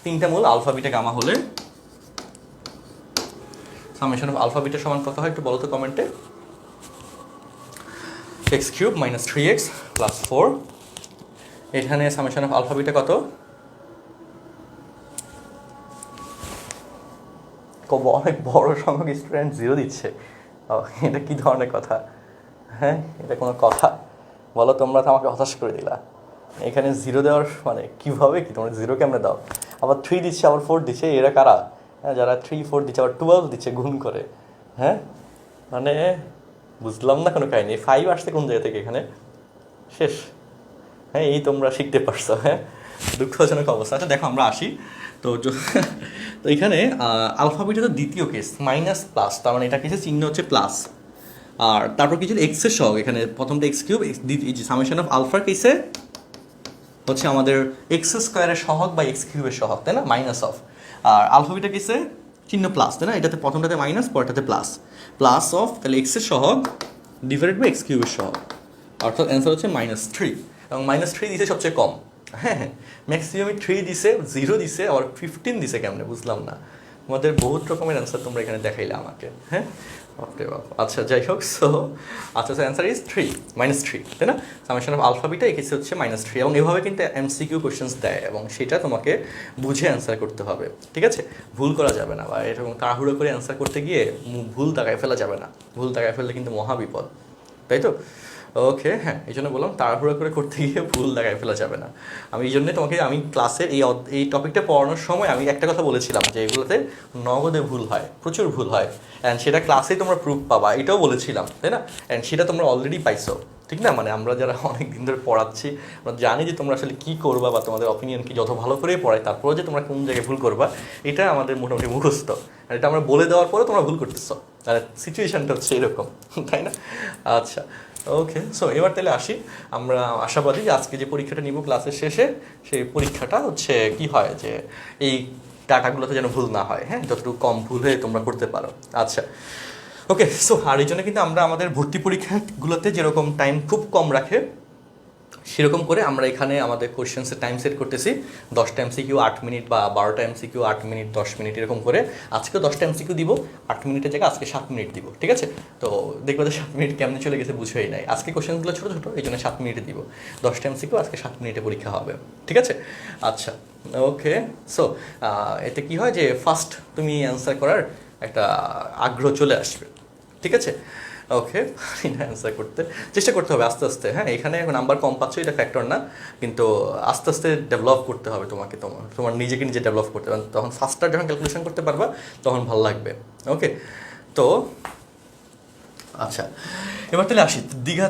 তিনটা মূল আলফা বিটা গামা হলে সামেশন অফ আলফা বিটা সমান কত হয় একটু বলো তো কমেন্টে। x³ মাইনাস 3x প্লাস 4, এখানে সামেশন অফ আলফা বিটা কত? অনেক বড় সংখ্যক স্টুডেন্ট 0 দিচ্ছে, এটা কী ধরনের কথা? হ্যাঁ, এটা কোনো কথা? বলো, তোমরা তো আমাকে হতাশ করে দিলা। এখানে 0 দেওয়ার মানে কীভাবে, কি তোমরা 0 কেমনে দাও? আবার 3 দিচ্ছে, আবার 4 দিচ্ছে, এরা কারা? হ্যাঁ, যারা 3 4 দিচ্ছে, আবার 12 দিচ্ছে গুণ করে। হ্যাঁ, মানে বুঝলাম না কোনো কাহিনি। 5 আসছে কোন জায়গা থেকে এখানে? শেষ। হ্যাঁ, এই তোমরা শিখতে পারছো। হ্যাঁ, দুঃখজনক অবস্থা। আচ্ছা দেখো, আমরা আসি তো তো এখানে আলফাবিটা তো দ্বিতীয় কেস, মাইনাস প্লাস, তার মানে এটা কেসে চিহ্ন হচ্ছে প্লাস। আর তারপর কিছু এক্সের সহগ, এখানে প্রথমটা x³ সামেশন অফ আলফার কেসে হচ্ছে আমাদের x² সহগ বা x³ সহগ, তাই না? Minus of. আর আলফাবিটা কেসে চিহ্ন প্লাস, তাই না? এটাতে প্রথমটাতে মাইনাস, পরটাতে প্লাস, প্লাস অফ, তাহলে x সহগ ডিভাইডেড বাই x³ সহগ, অর্থাৎ অ্যান্সার হচ্ছে -3। এবং -3 দিছে সবচেয়ে কম। হ্যাঁ, ম্যাক্সিমামই 3 দিছে, 0 দিছে, আবার 15 দিছে কেমনে বুঝলাম না। আমাদের বহুত রকমের অ্যান্সার তোমরা এখানে দেখাইলে আমাকে। হ্যাঁ, বাপরে বাপ। আচ্ছা, যাই হোক। সো আচ্ছা, অ্যান্সার ইজ 3, -3, তাই না? সামেশন অফ আলফাবিটা এই কেসে হচ্ছে -3। এবং এভাবে কিন্তু MCQ কোয়েশ্চেন্স দেয় এবং সেটা তোমাকে বুঝে অ্যান্সার করতে হবে, ঠিক আছে? ভুল করা যাবে না, বা এরকম তাড়াহুড়ো করে অ্যান্সার করতে গিয়ে ভুল দাগায় ফেলা যাবে না। ভুল দাগায় ফেললে কিন্তু মহাবিপদ, তাই তো? ওকে, হ্যাঁ, এই জন্য বললাম তাড়াহুড়ো করে করতে গিয়ে ভুল দেখায় ফেলা যাবে না। আমি এই জন্যই তোমাকে আমি ক্লাসের এই টপিকটা পড়ানোর সময় আমি একটা কথা বলেছিলাম যে এগুলোতে নগদে ভুল হয়, প্রচুর ভুল হয়, অ্যান্ড সেটা ক্লাসেই তোমরা প্রুফ পাবা, এটাও বলেছিলাম, তাই না? অ্যান্ড সেটা তোমরা অলরেডি পাইছো, ঠিক না? মানে আমরা যারা অনেক দিন ধরে পড়াচ্ছি, আমরা জানি যে তোমরা আসলে কী করবা বা তোমাদের অপিনিয়ন কি, যত ভালো করেই পড়াই তারপরেও যে তোমরা কোন জায়গায় ভুল করবা এটা আমাদের মোটামুটি মুখস্থ। আর এটা আমরা বলে দেওয়ার পরে তোমরা ভুল করতেছো, আর সিচুয়েশানটা হচ্ছে এরকম, তাই না? আচ্ছা, ওকে। সো এবার তাহলে আসি, আমরা আশাবাদী যে আজকে যে পরীক্ষাটা নিব ক্লাসের শেষে, সেই পরীক্ষাটা হচ্ছে কি হয় যে এই ডাটাগুলোতে যেন ভুল না হয়। হ্যাঁ, যতটুকু কম ভুল হয়ে তোমরা করতে পারো। আচ্ছা, ওকে। সো আর এই জন্য কিন্তু আমরা আমাদের ভর্তি পরীক্ষাগুলোতে যেরকম টাইম খুব কম রাখে, সেরকম করে আমরা এখানে আমাদের কোয়েশ্চেন্সের টাইম সেট করতেছি। 10টা MCQ 8 মিনিট বা 12টা MCQ 8 মিনিট 10 মিনিট এরকম করে। আজকেও 10টা MCQ দিব, 8 মিনিটের জায়গায় আজকে 7 মিনিট দিব, ঠিক আছে? তো দেখবে যে 7 মিনিট কেমনে চলে গেছে বুঝেই নাই। আজকে কোয়েশ্চেনগুলো ছোটো ছোটো, এই জন্য 7 মিনিটে দিব। 10টা MCQ আজকে 7 মিনিটে পরীক্ষা হবে, ঠিক আছে? আচ্ছা, ওকে। সো এতে কি হয় যে ফার্স্ট তুমি অ্যান্সার করার একটা আগ্রহ চলে আসবে, ঠিক আছে? ওকে, অ্যান্সার করতে চেষ্টা করতে হবে আস্তে আস্তে। হ্যাঁ, এখানে নাম্বার কম পাচ্ছ এটা ফ্যাক্টর না, কিন্তু আস্তে আস্তে ডেভেলপ করতে হবে তোমাকে, তোমার নিজেকে নিজে ডেভেলপ করতে হবে। তখন ফাস্টার যখন ক্যালকুলেশন করতে পারবা তখন ভালো লাগবে। ওকে, তো আচ্ছা, এবার তাহলে আসি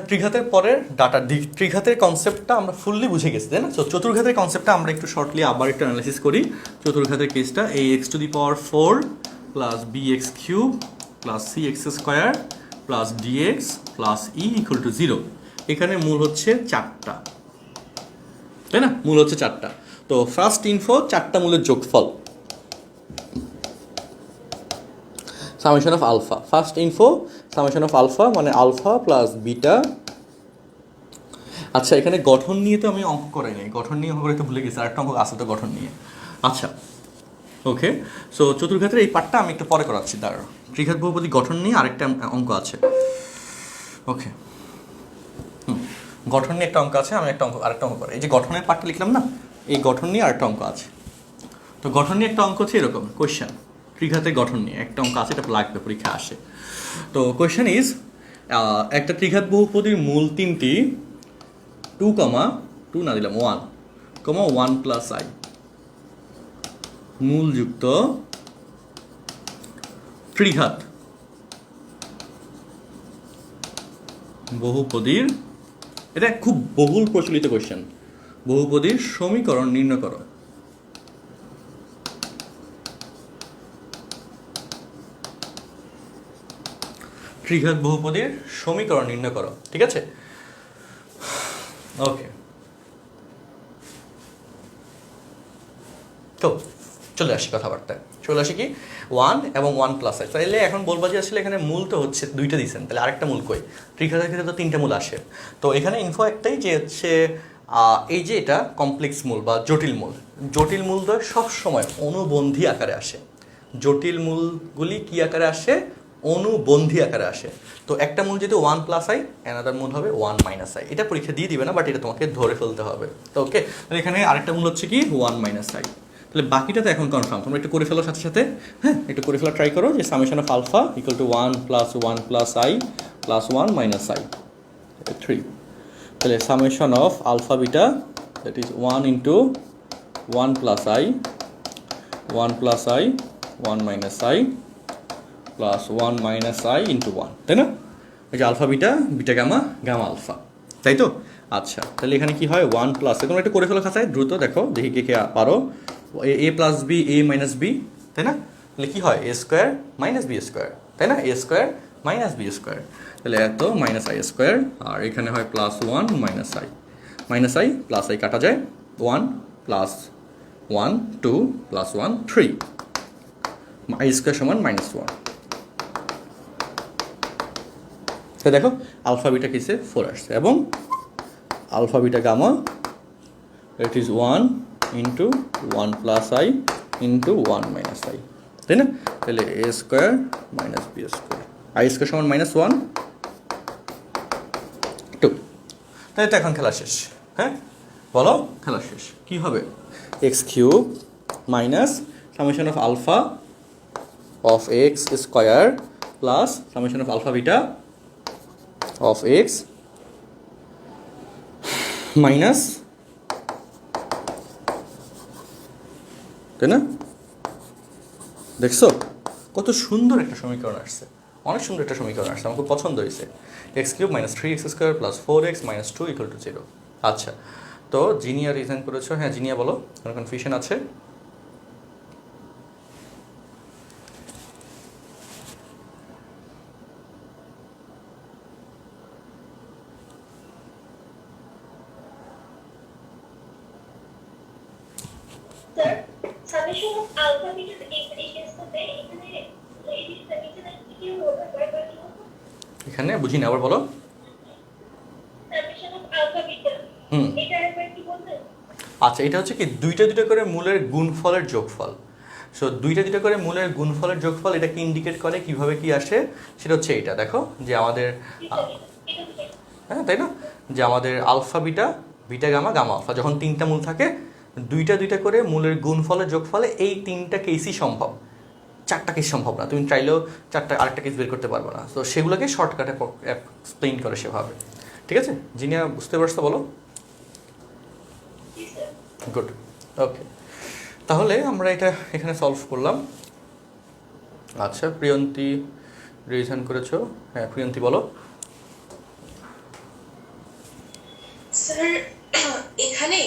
ত্রিঘাতের পরের ডাটা। ত্রিঘাতের কনসেপ্টটা আমরা ফুললি বুঝে গেছি, তাই না? তো চতুর্ঘাতের কনসেপ্টটা আমরা একটু শর্টলি আবার একটু অ্যানালাইসিস করি। চতুর্ঘাতের কেসটা এই x⁴ plus bx³ plus cx² plus dx plus e = 0। এখানে মূল হচ্ছে 4টা, তাই না? মূল হচ্ছে 4টা। তো ফার্স্ট ইনফো 4টা মূলের যোগফল, summation of alpha. First info summation of alpha মানে আলফা প্লাস বিটা। আচ্ছা, এখানে গঠন নিয়ে তো আমি অঙ্ক করাই নাই, গঠন নিয়ে অঙ্ক করতে ভুলে গেছি, আরেকটা অঙ্ক আছে তো গঠন নিয়ে। আচ্ছা ওকে, সো চতুর্ঘাতের এই পার্টটা আমি একটু পরে করাচ্ছি, তার ত্রিঘাত বহুপদী গঠন নিয়ে আরেকটা অঙ্ক আছে। ওকে, গঠন নিয়ে একটা অঙ্ক আছে, আমি আরেকটা অঙ্ক করি। এই যে গঠনের পার্টটা লিখলাম না, এই গঠন নিয়ে আরেকটা অঙ্ক আছে। তো গঠন নিয়ে একটা অঙ্ক হচ্ছে এরকম কোয়েশ্চেন, ত্রিঘাতের গঠন নিয়ে একটা অঙ্ক আছে, এটা লাগবে পরীক্ষা আসে। তো কোয়েশ্চেন ইজ, একটা ত্রিঘাত বহুপদীর মূল 3টি 2 না দিলাম 1 প্লাস আই মূলযুক্ত ত্রিঘাত বহুপদীর, এটা খুব বহুল প্রচলিত কোয়েশ্চেন, বহুপদীর সমীকরণ নির্ণয় করো। ত্রিঘাত বহুপদীর সমীকরণ নির্ণয় করো, ঠিক আছে? ওকে, তো চলে আসি কথাবার্তায়, চলে আসি কি 1 এবং 1 প্লাস আই। তাহলে এখন বলবো যে আসলে এখানে মূল তো হচ্ছে 2টা দিয়েছেন, তাহলে আরেকটা মূল কই? ত্রিঘাতের ক্ষেত্রে তো 3টা মূল আসে। তো এখানে ইনফো একটাই যে হচ্ছে এই যে এটা কমপ্লেক্স মূল বা জটিল মূল, জটিল মূল তো সবসময় অনুবন্ধী আকারে আসে। জটিল মূলগুলি কি আকারে আসে? অনুবন্ধী আকারে আসে। তো একটা মূল যেহেতু 1 প্লাস আই, অ্যানাদার মূল হবে 1 মাইনাস আই। এটা পরীক্ষা দিয়ে দিবে না, বাট এটা তোমাকে ধরে ফেলতে হবে। তো ওকে, তাহলে এখানে আরেকটা মূল হচ্ছে কি 1 মাইনাস আই। তাহলে বাকিটা তো এখন কনফার্ম, তোমরা একটু করে ফেলার সাথে সাথে, হ্যাঁ একটু করে ফেলা ট্রাই করো, যে summation of alpha equal to 1 plus i plus 1 minus i 3। তাহলে summation of alpha beta that is 1 into 1 plus i 1 minus i plus 1 minus i into 1, তাই না? এই যে alpha beta, beta gamma, gamma alpha, তাই তো? আচ্ছা, তাহলে এখানে কি হয় 1 প্লাস, তোমরা একটু করে ফেলো খাতায় দ্রুত, দেখো দেখি কে কে পারো। এ প্লাস বি, এ মাইনাস বি, তাই না? তাহলে কি হয়? এ স্কোয়ার মাইনাস বি স্কোয়ার, তাই না? এ স্কোয়ার মাইনাস বি স্কোয়ার, তাহলে এত মাইনাস আই স্কোয়ার, আর এখানে হয় plus 1 minus i plus I কাটা যায়, 1 প্লাস 1 2 প্লাস 1 3, আই স্কোয়ার সমান -1। তো দেখো আলফা বিটা কিসে 4 আসছে, এবং alpha beta gamma it is 1 into 1 plus I into 1 minus I, তাই না? তাহলে A square minus B square, I square সমান -1 2। তাই তো এখন খেলা শেষ, হ্যাঁ বলো, খেলা শেষ। কি হবে? X cube minus summation of alpha of x square plus summation of alpha beta of x minus, তাই না? দেখছো কত সুন্দর একটা সমীকরণ আসছে, অনেক সুন্দর একটা সমীকরণ আসছে, আমার খুব পছন্দ হয়েছে। X cube minus 3x square plus 4x minus 2 equal to 0। আচ্ছা, তো জিনিয়া রিজাইন করেছো, হ্যাঁ জিনিয়া বলো, কোনো কনফিউশন আছে? Summation of alpha beta equals to এখানে বুঝি না, আবার বলো। summation of alpha beta এটা একবার কি বলবেন? আচ্ছা, এটা হচ্ছে কি দুইটা করে মূলের গুণফলের যোগফল। সো দুইটা করে মূলের গুণফলের যোগফল, এটা কি ইন্ডিকেট করে, কিভাবে কি আসে, সেটা হচ্ছে এটা দেখো, যে আমাদের হ্যাঁ তাই না, যে আমাদের alpha beta, beta gamma, gamma alpha, যখন 3টা মূল থাকে, দুইটা করে মূলের গুণফলের যোগফলে এই 3টা কেসই সম্ভব, 4টা কেস সম্ভব না, তুমি চাইলেও আরেকটা কেস বের করতে পারবে না। তো সেগুলোকে শর্টকাটে এক্সপ্লেইন করে সেভাবে, ঠিক আছে? জিনিয়া বুঝতে পারছো বলো? গুড, ওকে, তাহলে আমরা এটা এখানে সলভ করলাম। আচ্ছা, প্রিয়ন্তী রিভিশন করেছো, হ্যাঁ প্রিয়ন্তী বলো। স্যার, এখানে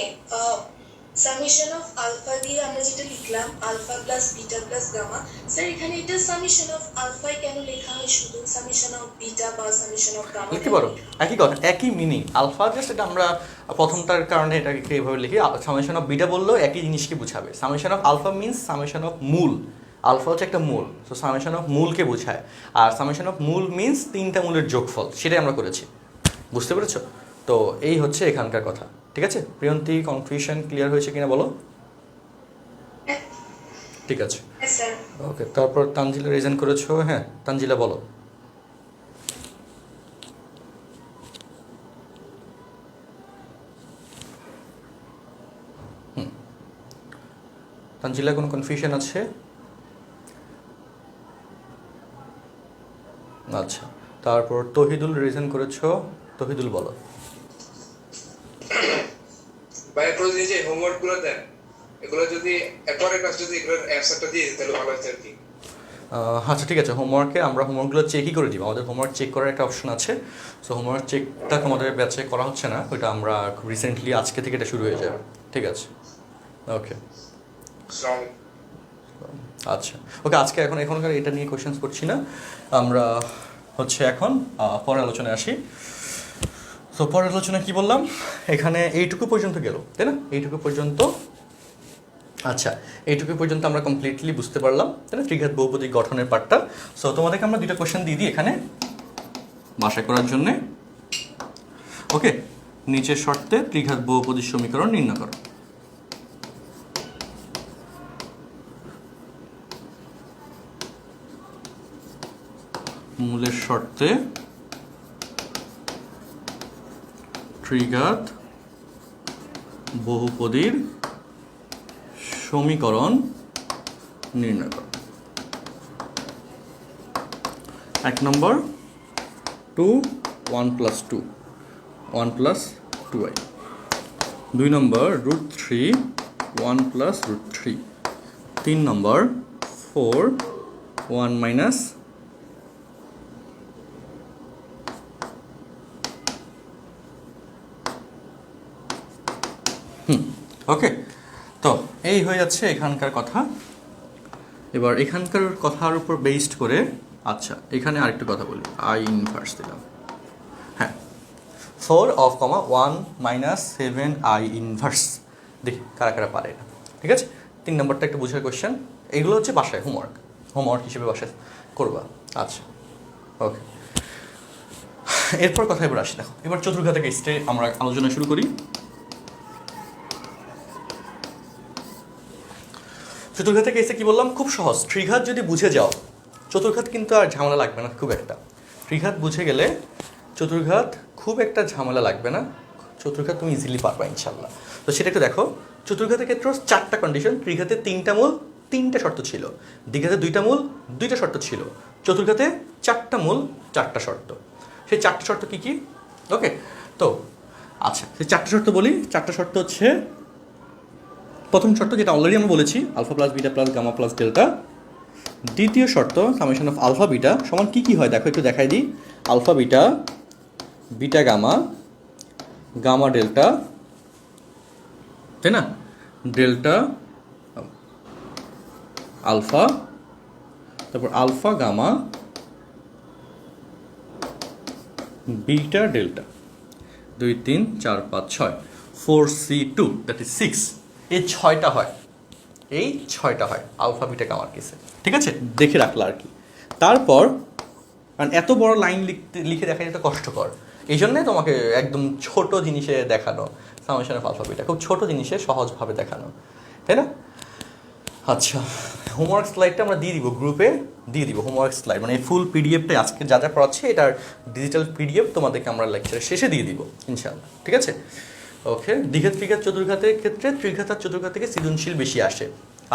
সামেশন অফ আলফা দিয়ে আমরা যেটা লিখলাম alpha plus beta plus gamma, sir এখানে এটা সামেশন অফ আলফাই কেন লেখা হয়, শুধু সামেশন অফ বিটা বা সামেশন অফ গামা লিখতে পারো, একই কথা, একই মিনিং। আলফা জাস্ট এটা আমরা প্রথমটার কারণে এটাকে এইভাবে লিখি, সামেশন অফ বিটা বললেও একই জিনিসকে বোঝাবে। Summation of alpha means summation of মূল, আলফা হচ্ছে একটা মূল, তো সামেশন অফ মূলকে বোঝায়। আর সামেশন অফ মূল মিনস তিনটা মূলের যোগফল, সেটাই আমরা করেছি। বুঝতে পেরেছো? তো এই হচ্ছে এখানকার কথা। ঠিক আছে প্রিয়ন্তী, কনফিউশন ক্লিয়ার হয়েছে কিনা বলো? ঠিক আছে, হ্যাঁ স্যার। ওকে। তারপর তানজিলা রিজন করেছো, হ্যাঁ তানজিলা বলো। তানজিলা কোনো কনফিউশন আছে? আচ্ছা, তারপর তহিদুল রিজন করেছো, তহিদুল বলো। ভাই প্রতিদিন যে হোমওয়ার্ক গুলো দেন, এগুলো যদি পরের ক্লাস যদি এগুলোর অ্যান্সারটা দিয়ে দিতে তাহলে ভালো হতো আর কি। আচ্ছা ঠিক আছে, হোমওয়ার্কে আমরা হোমওয়ার্কগুলো চেকই করে দিব, আমাদের হোমওয়ার্ক চেক করার একটা অপশন আছে। সো হোমওয়ার্ক চেকটা তোমাদের ব্যাচে করা হচ্ছে না, ওইটা আমরা রিসেন্টলি আজকে থেকে এটা শুরু হয়ে যাবে। ঠিক আছে, ওকে আচ্ছা ওকে। আজকে এখনকার এটা নিয়ে কোয়েশ্চেন্স করছি না, আমরা হচ্ছে এখন পরের আলোচনায় আসি। তো পরের আলোচনা কি বললাম, এখানে এইটুকু পর্যন্ত গেল, তাই না? এইটুকু পর্যন্ত, আচ্ছা এইটুকু পর্যন্ত আমরা কমপ্লিটলি বুঝতে পারলাম, তাই না, ত্রিঘাত বহুপদী গঠনের পার্টটা। সো তোমাদেরকে আমরা দুটো কোয়েশ্চেন দিয়ে দিই এখানে বাসায় করার জন্যে। ওকে, নিচের শর্তে ত্রিঘাত বহুপদী সমীকরণ নির্ণয় করো। মূলের শর্তে ত্রিঘাত বহুপদীর সমীকরণ নির্ণয় করো। 1 নম্বর 2 1 + 2 1 + 2i। 2 নম্বর √3 1 + √3। 3 নম্বর 4 1 - ওকে। তো এই হয়ে যাচ্ছে এখানকার কথা। এবার এখানকার কথার উপর বেসড করে, আচ্ছা এখানে আরেকটু কথা বলি, আই ইনভার্স দিলাম। হ্যাঁ, 4 অফ 1 - 7 আই ইনভার্স, দেখি কারা কারা পারে না। ঠিক আছে, 3 নম্বরটা একটু বোঝার কোয়েশ্চেন, এগুলো হচ্ছে বাসায় হোমওয়ার্ক হিসেবে বাসায় করবা। আচ্ছা ওকে, এরপর কথা এবার আসি। দেখো এবার চতুর্ঘাতের কেসে আমরা আলোচনা শুরু করি। চতুর্ঘাতের কেসে কি বললাম, খুব সহজ। ত্রিঘাত যদি বুঝে যাও, চতুর্ঘাত কিন্তু আর ঝামেলা লাগবে না খুব একটা। ত্রিঘাত বুঝে গেলে চতুর্ঘাত খুব একটা ঝামেলা লাগবে না, চতুর্ঘাত তুমি ইজিলি পারবা ইনশাল্লাহ। তো সেটা একটু দেখো, চতুর্ঘাতের ক্ষেত্রে 4টা কন্ডিশন, ত্রিঘাতে 3টা মূল 3টা শর্ত ছিল, দ্বিঘাতে 2টা মূল 2টা শর্ত ছিল, চতুর্ঘাতে 4টা মূল 4টা শর্ত। সেই 4টা শর্ত কী কী? ওকে, তো আচ্ছা সেই 4টা শর্ত বলি। 4টা শর্ত হচ্ছে, প্রথম শর্ত যেটা অলরেডি আমরা বলেছি, alpha plus beta plus gamma plus delta. দ্বিতীয় শর্ত সামেশন অফ আলফা বিটা সমান কী কী হয় দেখো, একটু দেখাই দিই। Alpha beta, beta gamma, gamma delta, তাই না, ডেল্টা আলফা, তারপর alpha gamma beta delta. 2 3 4 5 6 4C2, that is 6। এই 6টা হয়, এই 6টা হয় আলফা বিটা গামার কেসে। ঠিক আছে, দেখে রাখলা আর কি। তারপর কারণ এত বড় লাইন লিখে দেখা যেতে কষ্টকর, এই জন্যে তোমাকে একদম ছোট জিনিসে দেখানো, সামেশন অফ আলফা বিটা খুব ছোট জিনিসে সহজভাবে দেখানো, তাই না? আচ্ছা, হোমওয়ার্ক স্লাইডটা আমরা দিয়ে দিব, গ্রুপে দিয়ে দিব হোমওয়ার্ক স্লাইড, মানে ফুল পিডিএফটা আজকে যা যা পড়াচ্ছি এটার ডিজিটাল পিডিএফ তোমাদেরকে আমরা লেকচারের শেষে দিয়ে দিব ইনশাআল্লাহ। ঠিক আছে, ওকে। দ্বিঘাত ত্রিঘাত চতুর্ঘাতের ক্ষেত্রে ত্রিঘাত আর চতুর্ঘাত থেকে সৃজনশীল বেশি আসে।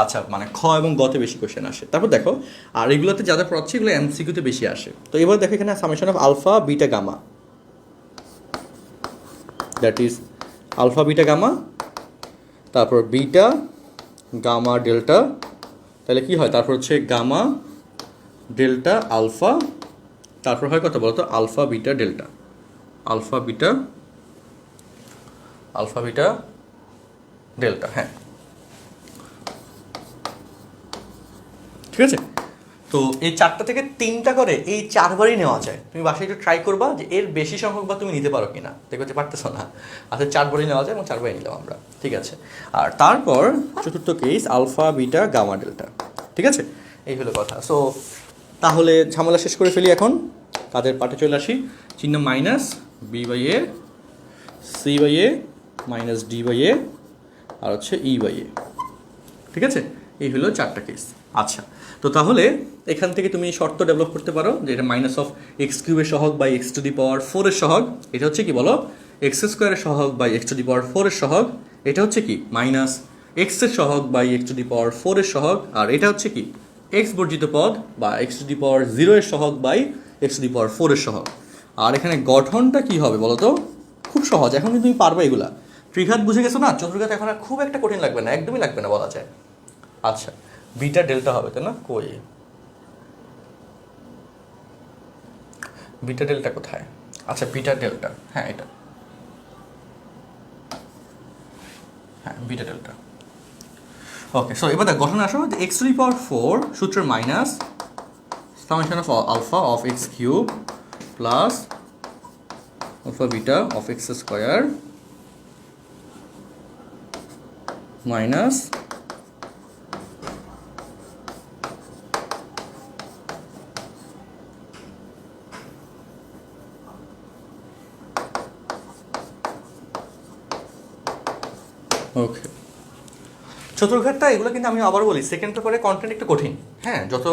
আচ্ছা, মানে খ এবং গতে বেশি কোশ্চেন আসে। তারপর দেখো, আর এগুলোতে যা যা পড়াচ্ছি এগুলো এমসিকিউতে বেশি আসে। তো এবার দেখো এখানে summation of alpha beta gamma, that is alpha beta gamma, তারপর বিটা গামা ডেল্টা, তাহলে কি হয়, তারপর হচ্ছে গামা ডেল্টা আলফা, তারপর হয় কত বলতো, alpha beta delta, alpha beta delta. হ্যাঁ, ঠিক আছে? তো এই 4টা থেকে 3টা করে এই 4বারই নেওয়া যায়। তুমি বাসায় একটু ট্রাই করবা যে এর বেশি সংখ্যক বা তুমি নিতে পারো কিনা, দেখবে যে পারতেছো না। আচ্ছা 4বারই নেওয়া যায় এবং 4বারই নিলাম আমরা, ঠিক আছে। আর তারপর চতুর্থ case alpha beta gamma delta, ঠিক আছে, এই হলো কথা। সো তাহলে ঝামেলা শেষ করে ফেলি এখন, কাদের পার্টে চলে আসি। চিহ্ন minus B by A, C by A, minus D by A, আর হচ্ছে ই বাই এ, ঠিক আছে। এই হলো 4টা কেস। আচ্ছা, তো তাহলে এখান থেকে তুমি শর্ত ডেভেলপ করতে পারো যে এটা মাইনাস অফ এক্স কিউবের সহগ by x to the power 4 এর সহগ, এটা হচ্ছে কি বলো, এক্স স্কোয়ারের সহগ by x to the power 4 এর সহগ, এটা হচ্ছে কি মাইনাস এক্স এর সহগ by x to the power 4 এর সহগ, আর এটা হচ্ছে কি এক্স বর্জিত পদ বা এক্স টু দি পাওয়ার 0 এর সহগ by x to the power 4 এর সহগ। আর এখানে গঠনটা কি হবে বলো তো, খুব সহজ, এখন কিন্তু তুমি পারবে এগুলা। ত্রিঘাত বুঝে গেছো না, চতুর্ঘাত এখন আর খুব একটা কঠিন লাগবে না, একদমই লাগবে না বলা যায়। আচ্ছা, বিটা ডেল্টা হবে তাই না, কই বিটা ডেল্টা কোথায়? আচ্ছা বিটা ডেল্টা, হ্যাঁ এটা, হ্যাঁ বিটা ডেল্টা। ওকে, সো এবার গঠন আসো যে এক্স টু দি পাওয়ার 4 সূত্রের minus summation of alpha of X cube plus alpha beta of x square minus okay. চতুর্ঘাতটা এগুলো কিন্তু আমি আবার বলি সেকেন্ড পেপারে কন্টেন্ট একটু কঠিন, হ্যাঁ, যত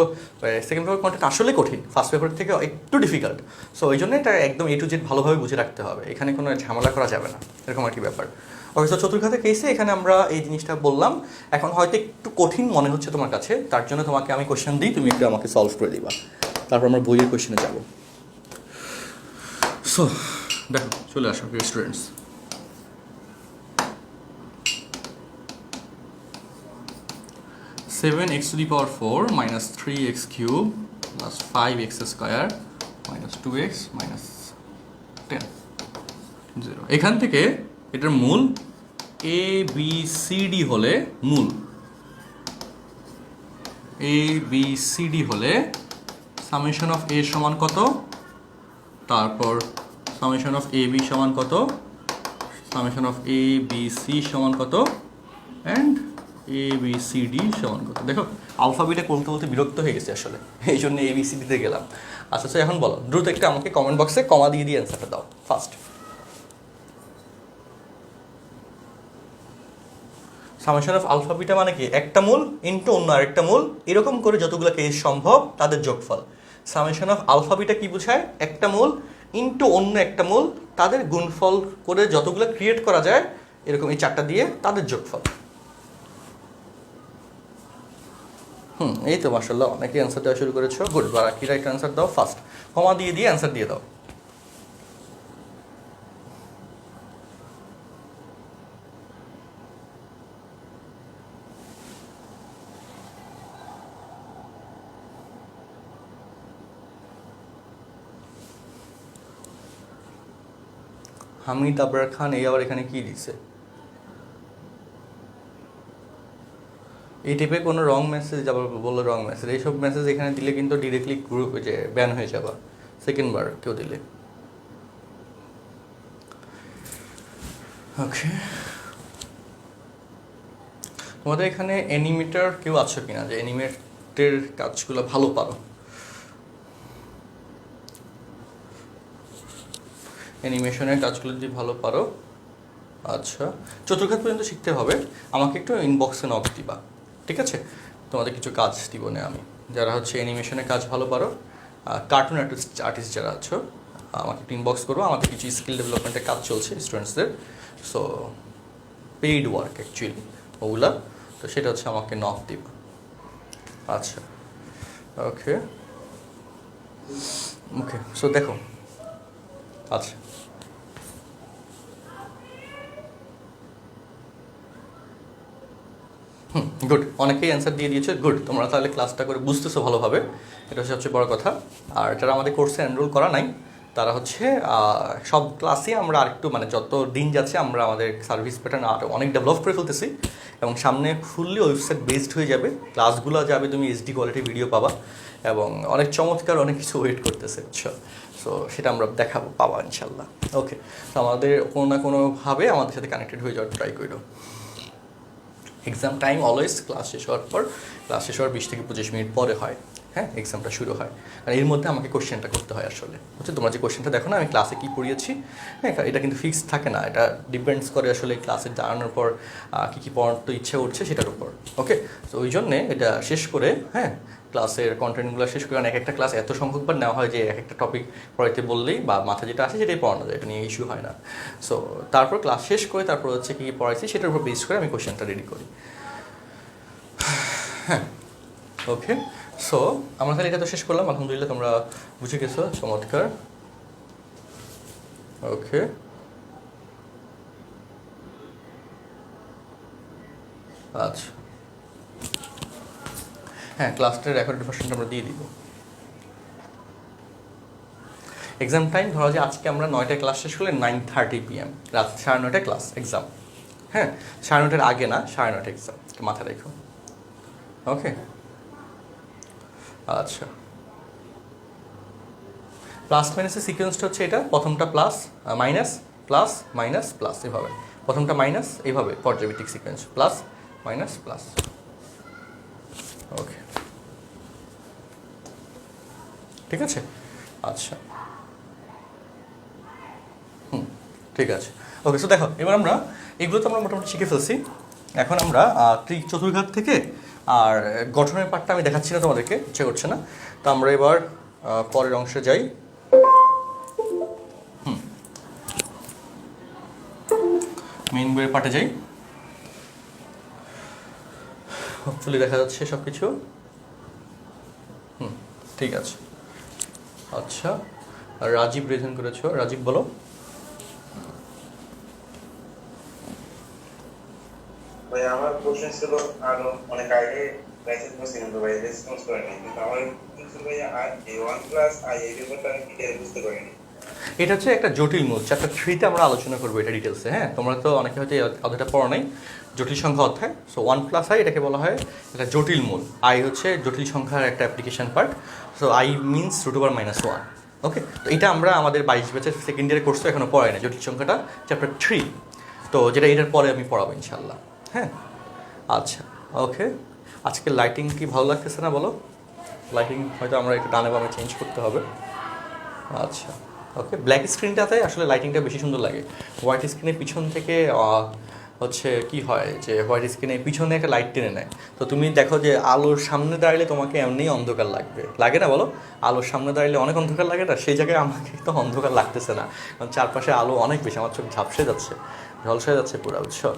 সেকেন্ড পেপার কন্টেন্ট আসলে কঠিন, ফার্স্ট পেপার থেকে একটু ডিফিকাল্ট। সো ওই জন্য এটা একদম এ টু জেড ভালোভাবে বুঝে রাখতে হবে, এখানে কোনো ঝামেলা করা যাবে না, এরকম আর কি ব্যাপার। ওকে, সো চতুর্ঘাতের কেসে এখানে আমরা এই জিনিসটা বললাম। এখন হয়তো একটু কঠিন মনে হচ্ছে তোমার কাছে, তার জন্য তোমাকে আমি কোশ্চেন দিই, তুমি একটু আমাকে সলভ করে দিবা, তারপর আমরা বইয়ের কোশ্চেনে যাব। সো দেখো চলে আসো students. Seven x to the power 4 minus 3x cube plus 5x square minus 2x minus 10 0। এখান থেকে এটার মূল এ বি সি ডি হলে মূল এ বি সি ডি হলে সামেশন অফ এ সমান কত, তারপর সামেশন অফ এ বি সমান কত, summation of A B C সমান কত, and A B C D সমান কত। দেখো আলফাবিটা বলতে বলতে বিরক্ত হয়ে গেছে আসলে, এই জন্য এ বি সি ডিতে গেলাম। আচ্ছা, তো এখন বলো দ্রুত একটা আমাকে কমেন্ট বক্সে কমা দিয়ে দিয়ে অ্যান্সারটা দাও ফার্স্ট। সামেশন অফ আলফাবিটা মানে কি, একটা মূল ইন্টু অন্য আরেকটা মূল, এরকম করে যতগুলো কেস সম্ভব তাদের যোগফল। সামেশন অফ আলফাবিটা কি বোঝায়, একটা মূল ইন্টু অন্য একটা মূল, তাদের গুণফল করে যতগুলো ক্রিয়েট করা যায় এরকম এই 4টা দিয়ে তাদের যোগফল। এই তো মাশাআল্লাহ অনেকে অ্যান্সার দেওয়া শুরু করেছো, গুড। বাকি রাইট অ্যান্সার দাও ফার্স্ট, কমা দিয়ে দিয়ে অ্যান্সার দিয়ে দাও। হামিদ আবরার খান, এই আবার এখানে কি দিচ্ছে? এই টাইপে কোনো রং মেসেজ আবার বললো রং মেসেজ, এইসব মেসেজ এখানে দিলে কিন্তু ডিরেক্টলি গ্রুপ যে ব্যান হয়ে যাবে সেকেন্ডবার কেউ দিলে। ওকে, তোমাদের এখানে অ্যানিমেটর কেউ আছো কিনা যে অ্যানিমেটের কাজগুলো ভালো পারো? অ্যানিমেশনের কাজগুলো যদি ভালো পারো, আচ্ছা চতুর্ঘাত পর্যন্ত শিখতে হবে, আমাকে একটু ইনবক্সে নক দিবা, ঠিক আছে? তোমাদের কিছু কাজ দিব না আমি, যারা হচ্ছে অ্যানিমেশনের কাজ ভালো পারো, কার্টুন আর্টিস্ট যারা আছো আমাকে একটু ইনবক্স করবো, আমাদের কিছু স্কিল ডেভেলপমেন্টের কাজ চলছে স্টুডেন্টসদের, সো পেইড ওয়ার্ক অ্যাকচুয়ালি ওগুলা, তো সেটা হচ্ছে আমাকে নক দিব। আচ্ছা ওকে ওকে, সো দেখো আচ্ছা গুড, অনেকেই অ্যান্সার দিয়ে দিয়েছে, গুড। তোমরা তাহলে ক্লাসটা করে বুঝতেছো ভালোভাবে, এটা হচ্ছে সবচেয়ে বড় কথা। আর যারা আমাদের কোর্সে এনরোল করা নাই তারা হচ্ছে সব ক্লাসে আমরা আরেকটু মানে যত দিন যাচ্ছে আমরা আমাদের সার্ভিস প্যাটার্ন আরও অনেক ডেভেলপ করে ফেলতেছি এবং সামনে ফুললি ওয়েবসাইট বেসড হয়ে যাবে, ক্লাসগুলো যাবে, তুমি এইচডি কোয়ালিটি ভিডিও পাবা এবং অনেক চমৎকার অনেক কিছু ওয়েট করতেছে, বুঝছো? সো সেটা আমরা দেখাবো, পাবা ইনশাল্লাহ। ওকে, তো আমাদের কোনো না কোনোভাবে আমাদের সাথে কানেক্টেড হয়ে যাওয়ার ট্রাই করো। এক্সাম টাইম অলওয়েজ ক্লাস শেষ হওয়ার পর, ক্লাস শেষ হওয়ার 20 থেকে 25 মিনিট পরে হয়, হ্যাঁ, এক্সামটা শুরু হয়। আর এর মধ্যে আমাকে কোশ্চেনটা করতে হয় আসলে, বুঝছো? তোমরা যে কোশ্চেনটা দেখো না আমি ক্লাসে কী পড়িয়েছি, হ্যাঁ, এটা কিন্তু ফিক্সড থাকে না, এটা ডিপেন্ডস করে আসলে ক্লাসে জানানোর পর কী কী পড়াতে ইচ্ছে উঠছে সেটার উপর। ওকে, তো ওই জন্যে এটা শেষ করে, হ্যাঁ, ক্লাসের কন্টেন্টগুলো শেষ করে, এক একটা ক্লাস এত সংখ্যকবার নেওয়া হয় যে এক একটা টপিক পড়াইতে বললেই বা মাথা যেটা আসে সেটাই পড়ানো যায়, এটা নিয়ে ইস্যু হয় না। সো তারপর ক্লাস শেষ করে তারপর হচ্ছে কী কী পড়াইছি সেটার উপর বেস করে আমি কোশ্চেনটা রেডি করি। হ্যাঁ, ওকে, সো আমরা তাহলে এটা তো শেষ করলাম, আলহামদুলিল্লাহ তোমরা বুঝে গেছো, চমৎকার। ওকে, আচ্ছা, হ্যাঁ, ক্লাসটার রেকর্ডেড ভার্সনটা আমরা দিয়ে দিব। এক্সাম টাইম ধরো যে আজকে আমরা 9টায় ক্লাস শেষ করলে 9:30 PM, রাত 9:30 ক্লাস এক্সাম, হ্যাঁ, 9:30 আগে না, 9:30 এক্সাম, মাথায় রেখো। ওকে, আচ্ছা, প্লাস মাইনাসের সিকোয়েন্সটা হচ্ছে এটা, প্রথমটা plus minus plus minus plus, এভাবে প্রথমটা মাইনাস, এইভাবে পর্যায়ভিত্তিক সিকোয়েন্স, প্লাস মাইনাস প্লাস। ওকে, ঠিক আছে, আচ্ছা, ঠিক আছে। ওকে, সো দেখো এবার আমরা এগুলো তো আমরা মোটামুটি শিখে ফেলছি। এখন আমরা চতুর্ঘাত থেকে আর গঠনের পার্টটা আমি দেখাচ্ছি না, তোমাদেরকে ইচ্ছে করছে না, তো আমরা এবার পরের অংশে যাই। মেইন বইয়ের পার্টে যাই। হোপফুলি দেখা যাচ্ছে সব কিছু। ঠিক আছে, আচ্ছা, রাজীব রেজেন করেছো, রাজীব বলো। ভাই আমার কোশ্চেন ছিল আরো অনেক আগে মেসেজ করছি কিন্তু ভাই রেসপন্স করেনি, কিন্তু আমার কিন্তু ভাই আর A1+ এই ব্যাপারটা আমি ক্লিয়ার বুঝতে পারিনি। এটা হচ্ছে একটা জটিল মূল, চ্যাপ্টার 3-তে আমরা আলোচনা করবো এটা ডিটেলসে। হ্যাঁ, তোমরা তো অনেকে হয়তো অধ্যায়টা পড়ো নাই, জটিল সংখ্যা অধ্যায়। সো 1+i এটাকে বলা হয় এটা জটিল মূল। আই হচ্ছে জটিল সংখ্যার একটা application part. So i means √1 ওকে, তো এটা আমরা আমাদের 22 ব্যাচের সেকেন্ড ইয়ারে কোর্সে এখনো পড়াই না, জটিল সংখ্যাটা চ্যাপ্টার 3, তো যেটা এটার পরে আমি পড়াবো ইনশাল্লাহ। হ্যাঁ, আচ্ছা, ওকে, আজকে লাইটিং কি ভালো লাগতেছে না বলো? লাইটিং হয়তো আমরা একটু ডানে বামে চেঞ্জ করতে হবে। আচ্ছা, ওকে, ব্ল্যাক স্ক্রিনটাতে আসলে লাইটিংটা বেশি সুন্দর লাগে। হোয়াইট স্ক্রিনের পিছন থেকে হচ্ছে কি হয় যে হোয়াইট স্ক্রিনের পিছনে একটা লাইট টেনে নেয়, তো তুমি দেখো যে আলোর সামনে দাঁড়ালে তোমাকে এমনিই অন্ধকার লাগবে, লাগে না বলো? আলোর সামনে দাঁড়ালে অনেক অন্ধকার লাগে না, সেই জায়গায় আমাকে তো অন্ধকার লাগতেছে না, কারণ চারপাশে আলো অনেক বেশি, আমার চোখ ঝাপসে যাচ্ছে, ঝলসে যাচ্ছে পুরো, বুঝছো?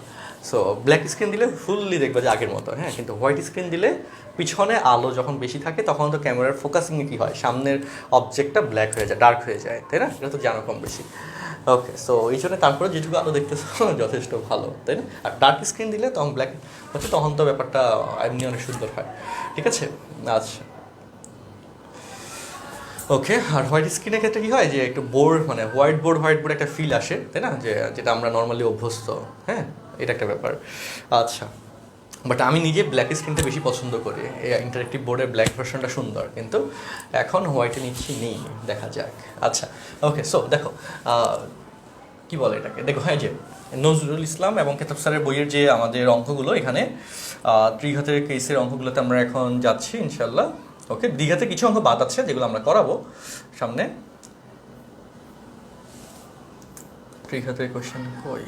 সো ব্ল্যাক স্ক্রিন দিলে ফুললি দেখবে যে আগের মতো। হ্যাঁ, কিন্তু হোয়াইট স্ক্রিন দিলে পিছনে আলো যখন বেশি থাকে তখন তো ক্যামেরার ফোকাসিংয়ে কী হয়, সামনের অবজেক্টটা ব্ল্যাক হয়ে যায়, ডার্ক হয়ে যায়, তাই না? এটা তো জানো কম বেশি। ওকে, সো এই জন্য তারপরে যেটুকু আলো দেখতেছো যথেষ্ট ভালো, তাই না? আর ডার্ক স্ক্রিন দিলে তখন ব্ল্যাক হচ্ছে, তখন তো ব্যাপারটা এমনি অনেক সুন্দর হয়। ঠিক আছে, আচ্ছা, ওকে। আর হোয়াইট স্ক্রিনের ক্ষেত্রে কী হয় যে একটু বোর্ড, মানে হোয়াইট বোর্ড একটা ফিল আসে, তাই না? যে যেটা আমরা নর্মালি অভ্যস্ত। হ্যাঁ, এটা একটা ব্যাপার। আচ্ছা, বাট আমি নিজে ব্ল্যাক স্ক্রিনটা বেশি পছন্দ করি, এই ইন্টারেক্টিভ বোর্ডের ব্ল্যাক ভার্সনটা সুন্দর, কিন্তু এখন হোয়াইটে নিচ্ছি, নেই, দেখা যাক। আচ্ছা, ওকে, সো দেখো কী বলে এটাকে, দেখো, হ্যাঁ, যে নজরুল ইসলাম এবং কেতাব স্যারের বইয়ের যে আমাদের অঙ্কগুলো, এখানে ত্রিঘাতের কেসের অঙ্কগুলোতে আমরা এখন যাচ্ছি ইনশাল্লাহ। ওকে, দ্বিঘাতে কিছু অঙ্ক বাদ আছে যেগুলো আমরা করাবো সামনে। ত্রিঘাতের কোয়েশ্চেন কই,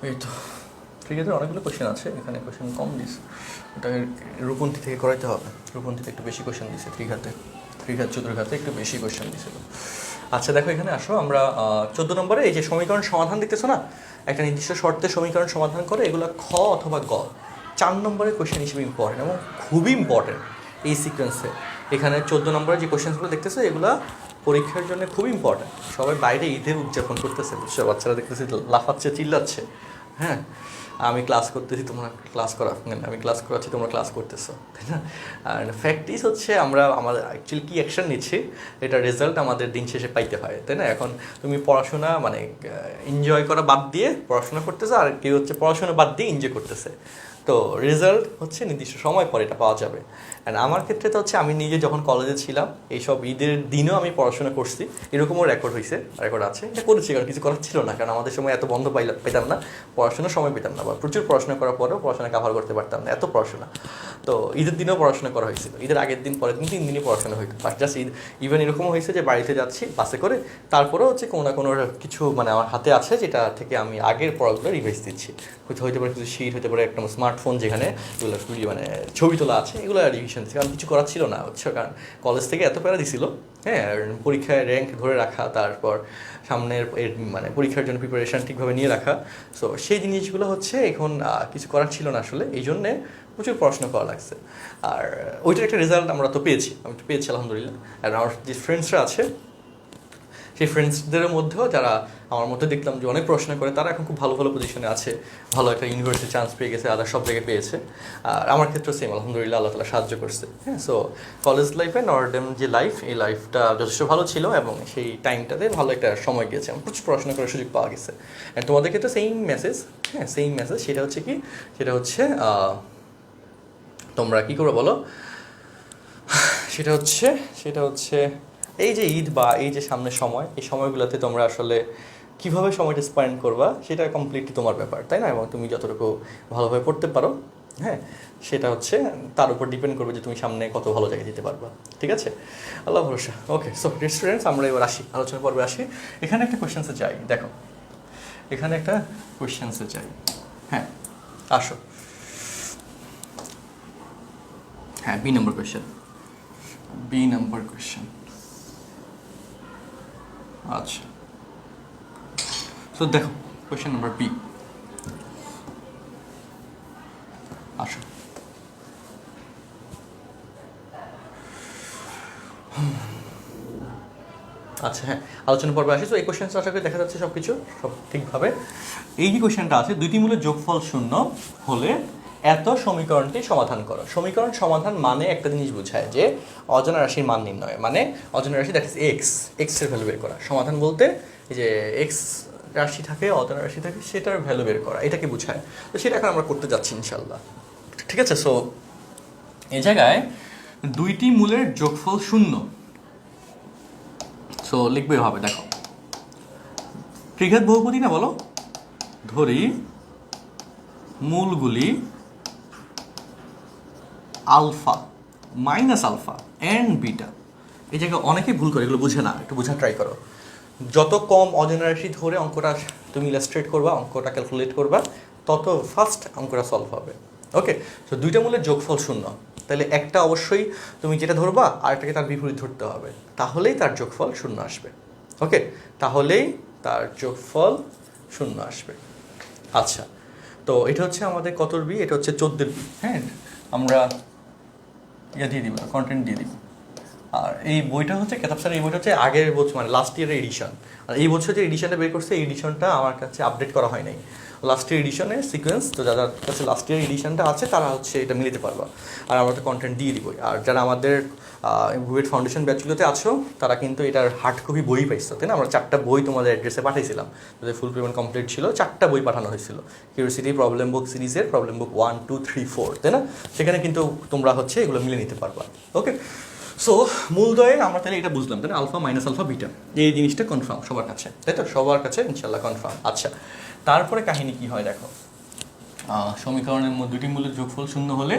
এই তো ত্রিঘাতের অনেকগুলো কোয়েশ্চেন আছে, এখানে কোয়েশ্চেন কম দিস, ওটাকে রূপন্থী থেকে করাইতে হবে, রূপন্থীতে একটু বেশি কোয়েশ্চেন দিছে, ত্রিঘাত চতুর্ঘাতে একটু বেশি কোয়েশ্চেন দিছিল। আচ্ছা, দেখো এখানে আসো, আমরা 14 নম্বরে এই যে সমীকরণ সমাধান দেখতেছো না, একটা নির্দিষ্ট শর্তে সমীকরণ সমাধান করে, এগুলো খ অথবা গ 4 নম্বরের কোয়েশ্চেন হিসেবে ইম্পর্টেন্ট এবং খুবই ইম্পর্টেন্ট এই সিকোয়েন্সে। এখানে 14 নম্বরের যে কোয়েশ্চেনগুলো দেখতেছো এগুলো পরীক্ষার জন্য খুবই ইম্পর্টেন্ট। সবাই বাইরে ঈদের উদযাপন করতেছে, বুঝছো? বাচ্চারা দেখতেছে লাফাচ্ছে, চিল্লাচ্ছে। হ্যাঁ, আমি ক্লাস করতেছি তোমরা ক্লাস করা, আমি ক্লাস করাচ্ছি তোমরা ক্লাস করতেছো, তাই না? আর ফ্যাক্টিস হচ্ছে আমরা আমাদের অ্যাকচুয়ালি কী অ্যাকশন নিচ্ছি এটা রেজাল্ট আমাদের দিন শেষে পাইতে হয়, তাই না? এখন তুমি পড়াশোনা মানে এনজয় করা বাদ দিয়ে পড়াশোনা করতেছে, আর কেউ হচ্ছে পড়াশোনা বাদ দিয়ে এনজয় করতেছে। তো রেজাল্ট হচ্ছে নির্দিষ্ট সময় পরে এটা পাওয়া যাবে। অ্যান্ড আমার ক্ষেত্রে তো হচ্ছে আমি নিজে যখন কলেজে ছিলাম এইসব ঈদের দিনও আমি পড়াশোনা করছি, এরকমও রেকর্ড হয়েছে, রেকর্ড আছে, এটা করেছি কারণ কিছু করার ছিল না, কারণ আমাদের সময় এত বন্ধ পেতাম না, পড়াশোনার সময় পেতাম না, বা প্রচুর পড়াশোনা করার পরেও পড়াশোনা কাভার করতে পারতাম না, এত পড়াশোনা। তো ঈদের দিনেও পড়াশোনা করা হয়েছিল, ঈদের আগের দিন পরের দিন 3 দিনই পড়াশোনা হইতো, বাট জাস্ট ইভেন এরকমও হয়েছে যে বাড়িতে যাচ্ছি বাসে করে, তারপরেও হচ্ছে কোনো না কোনো কিছু মানে আমার হাতে আছে যেটা থেকে আমি আগের পড়াগুলো রিভাইজ দিচ্ছি, হইতে পারে কিছু শিট, হতে পারে একটা স্মার্টফোন যেখানে এগুলো মানে ছবি তোলা আছে, এগুলো রিভিশন দিচ্ছি, কারণ কিছু করার ছিল না হচ্ছে, কারণ কলেজ থেকে এত প্যারা দিছিল, হ্যাঁ, পরীক্ষায় র্যাঙ্ক ধরে রাখা, তারপর সামনের মানে পরীক্ষার জন্য প্রিপারেশান ঠিকভাবে নিয়ে রাখা। সো সেই জিনিসগুলো হচ্ছে এখন কিছু করার ছিল না আসলে, এই জন্যে প্রচুর পড়াশোনা করা লাগছে। আর ওইটার একটা রেজাল্ট আমরা তো পেয়েছি, আমি তো পেয়েছি আলহামদুলিল্লাহ। আর আমার যে ফ্রেন্ডসরা আছে সেই ফ্রেন্ডসদের মধ্যেও যারা আমার মধ্যে দেখলাম যে অনেক পড়াশোনা করে, তারা এখন খুব ভালো ভালো পজিশনে আছে, ভালো একটা ইউনিভার্সিটি চান্স পেয়ে গেছে, আদার সব জায়গায় পেয়েছে। আর আমার ক্ষেত্রে সেম আলহামদুলিল্লাহ, আল্লাহ তাআলা সাহায্য করছে। হ্যাঁ, সো কলেজ লাইফে নর্ডেম যে লাইফ, এই লাইফটা যথেষ্ট ভালো ছিল এবং সেই টাইমটাতে ভালো একটা সময় গিয়েছে, আমার প্রচুর পড়াশোনা করার সুযোগ পাওয়া গেছে। অ্যান্ড তোমাদের ক্ষেত্রে সেম মেসেজ, হ্যাঁ সেম মেসেজ। সেটা হচ্ছে কি, সেটা হচ্ছে তোমরা কী করবে বলো, সেটা হচ্ছে এই যে ঈদ বা এই যে সামনের সময়, এই সময়গুলোতে তোমরা আসলে কীভাবে সময়টা স্পেন্ড করবা সেটা কমপ্লিটলি তোমার ব্যাপার, তাই না? এবং তুমি যতটুকু ভালোভাবে পড়তে পারো, হ্যাঁ, সেটা হচ্ছে তার উপর ডিপেন্ড করবে যে তুমি সামনে কত ভালো জায়গায় যেতে পারবা। ঠিক আছে, আল্লাহ ভরসা। ওকে, সো স্টুডেন্টস, আমরা এবার আসি, আলোচনা পর্বে আসি। এখানে একটা কোয়েশ্চেন্সে যাই, দেখো এখানে একটা কোয়েশ্চেন্সে যাই। হ্যাঁ, আসো। হ্যাঁ, বি নম্বর কোয়েশ্চেন। আচ্ছা, সো দেখো কোয়েশ্চেন নাম্বার বি, আসো। আচ্ছা, হ্যাঁ, আলোচনা পর্বে আসি। তো এই কোয়েশ্চেনটা আশা করি দেখা যাচ্ছে সব কিছু সব ঠিকভাবে। এই যে কোয়েশ্চেনটা আছে, দুইটি মূলের যোগফল 0 হলে এত সমীকরণটি সমাধান করো। সমীকরণ সমাধান মানে একটা জিনিস বোঝায় যে অজানা রাশির মান নির্ণয়, মানে অজানা রাশি দ্যাট ইজ এক্স এর ভ্যালু বের করা। সমাধান বলতে যে এক্স রাশি থাকে, অজানা রাশি থাকে, সেটার ভ্যালু বের করা, এটাকে বোঝায়। তো সেটা এখন আমরা করতে যাচ্ছি ইনশাল্লাহ। ঠিক আছে, সো এই জায়গায় দুইটি মূলের যোগফল 0, সো লিখবে হবে, দেখো ত্রিঘাত বহুপদী না, বলো, ধরি মূলগুলি alpha minus alpha and beta. এই জায়গায় অনেকেই ভুল করে, এগুলো বুঝে না, একটু বোঝা ট্রাই করো। যত কম অজানা রাশি ধরে অঙ্কটা তুমি ইলাস্ট্রেট করবা, অঙ্কটা ক্যালকুলেট করবা, তত ফাস্ট অঙ্কটা সলভ হবে। ওকে, তো দুইটা মূলের যোগফল 0, তাহলে একটা অবশ্যই তুমি যেটা ধরবা আরেকটাকে তার বিপরীত ধরতে হবে, তাহলেই তার যোগফল 0 আসবে। ওকে, তাহলেই তার যোগফল 0 আসবে। আচ্ছা, তো এটা হচ্ছে আমাদের কতর বি, এটা হচ্ছে 14 বি। হ্যাঁ, আমরা ইয়ে দিয়ে দিব, কন্টেন্ট দিয়ে দিব। আর এই বইটা হচ্ছে কেতাব স্যার, এই বইটা হচ্ছে আগের বছর মানে লাস্ট ইয়ারের এডিশন। আর এই বছর যে এডিশনটা বের করছে, এই এডিশনটা আমার কাছে আপডেট করা হয় নাই, লাস্ট ইয়ার এডিশনের সিকোয়েন্স। তো যাদের কাছে লাস্ট ইয়ার এডিশনটা আছে তারা হচ্ছে এটা মিলিতে পারবা, আর আমরা তো কন্টেন্ট দিয়ে দিবই। আর যারা আমাদের বুয়েট ফাউন্ডেশন ব্যাচগুলোতে আছো তারা কিন্তু এটার হার্ড কপি বই পাইছো, তাই না? আমরা 4টা বই তোমাদের অ্যাড্রেসে পাঠিয়েছিলাম, তাদের ফুল পেমেন্ট কমপ্লিট ছিল, 4টা বই পাঠানো হয়েছিল, কিউরিওসিটি প্রবলেম বুক সিরিজের প্রবলেম বুক 1, 2, 3, 4, তাই না? সেখানে কিন্তু তোমরা হচ্ছে এগুলো মিলে নিতে পারবা। ওকে, সো মূলদয়ে আমরা তাহলে এটা বুঝলাম, তাই না? আলফা মাইনাস আলফা বিটা, এই জিনিসটা কনফার্ম সবার কাছে, তাই তো? সবার কাছে ইনশাল্লাহ কনফার্ম। আচ্ছা, তারপরে কাহিনী কি হয় দেখো, সমীকরণের দুটি মূলের যোগফল 0 হলে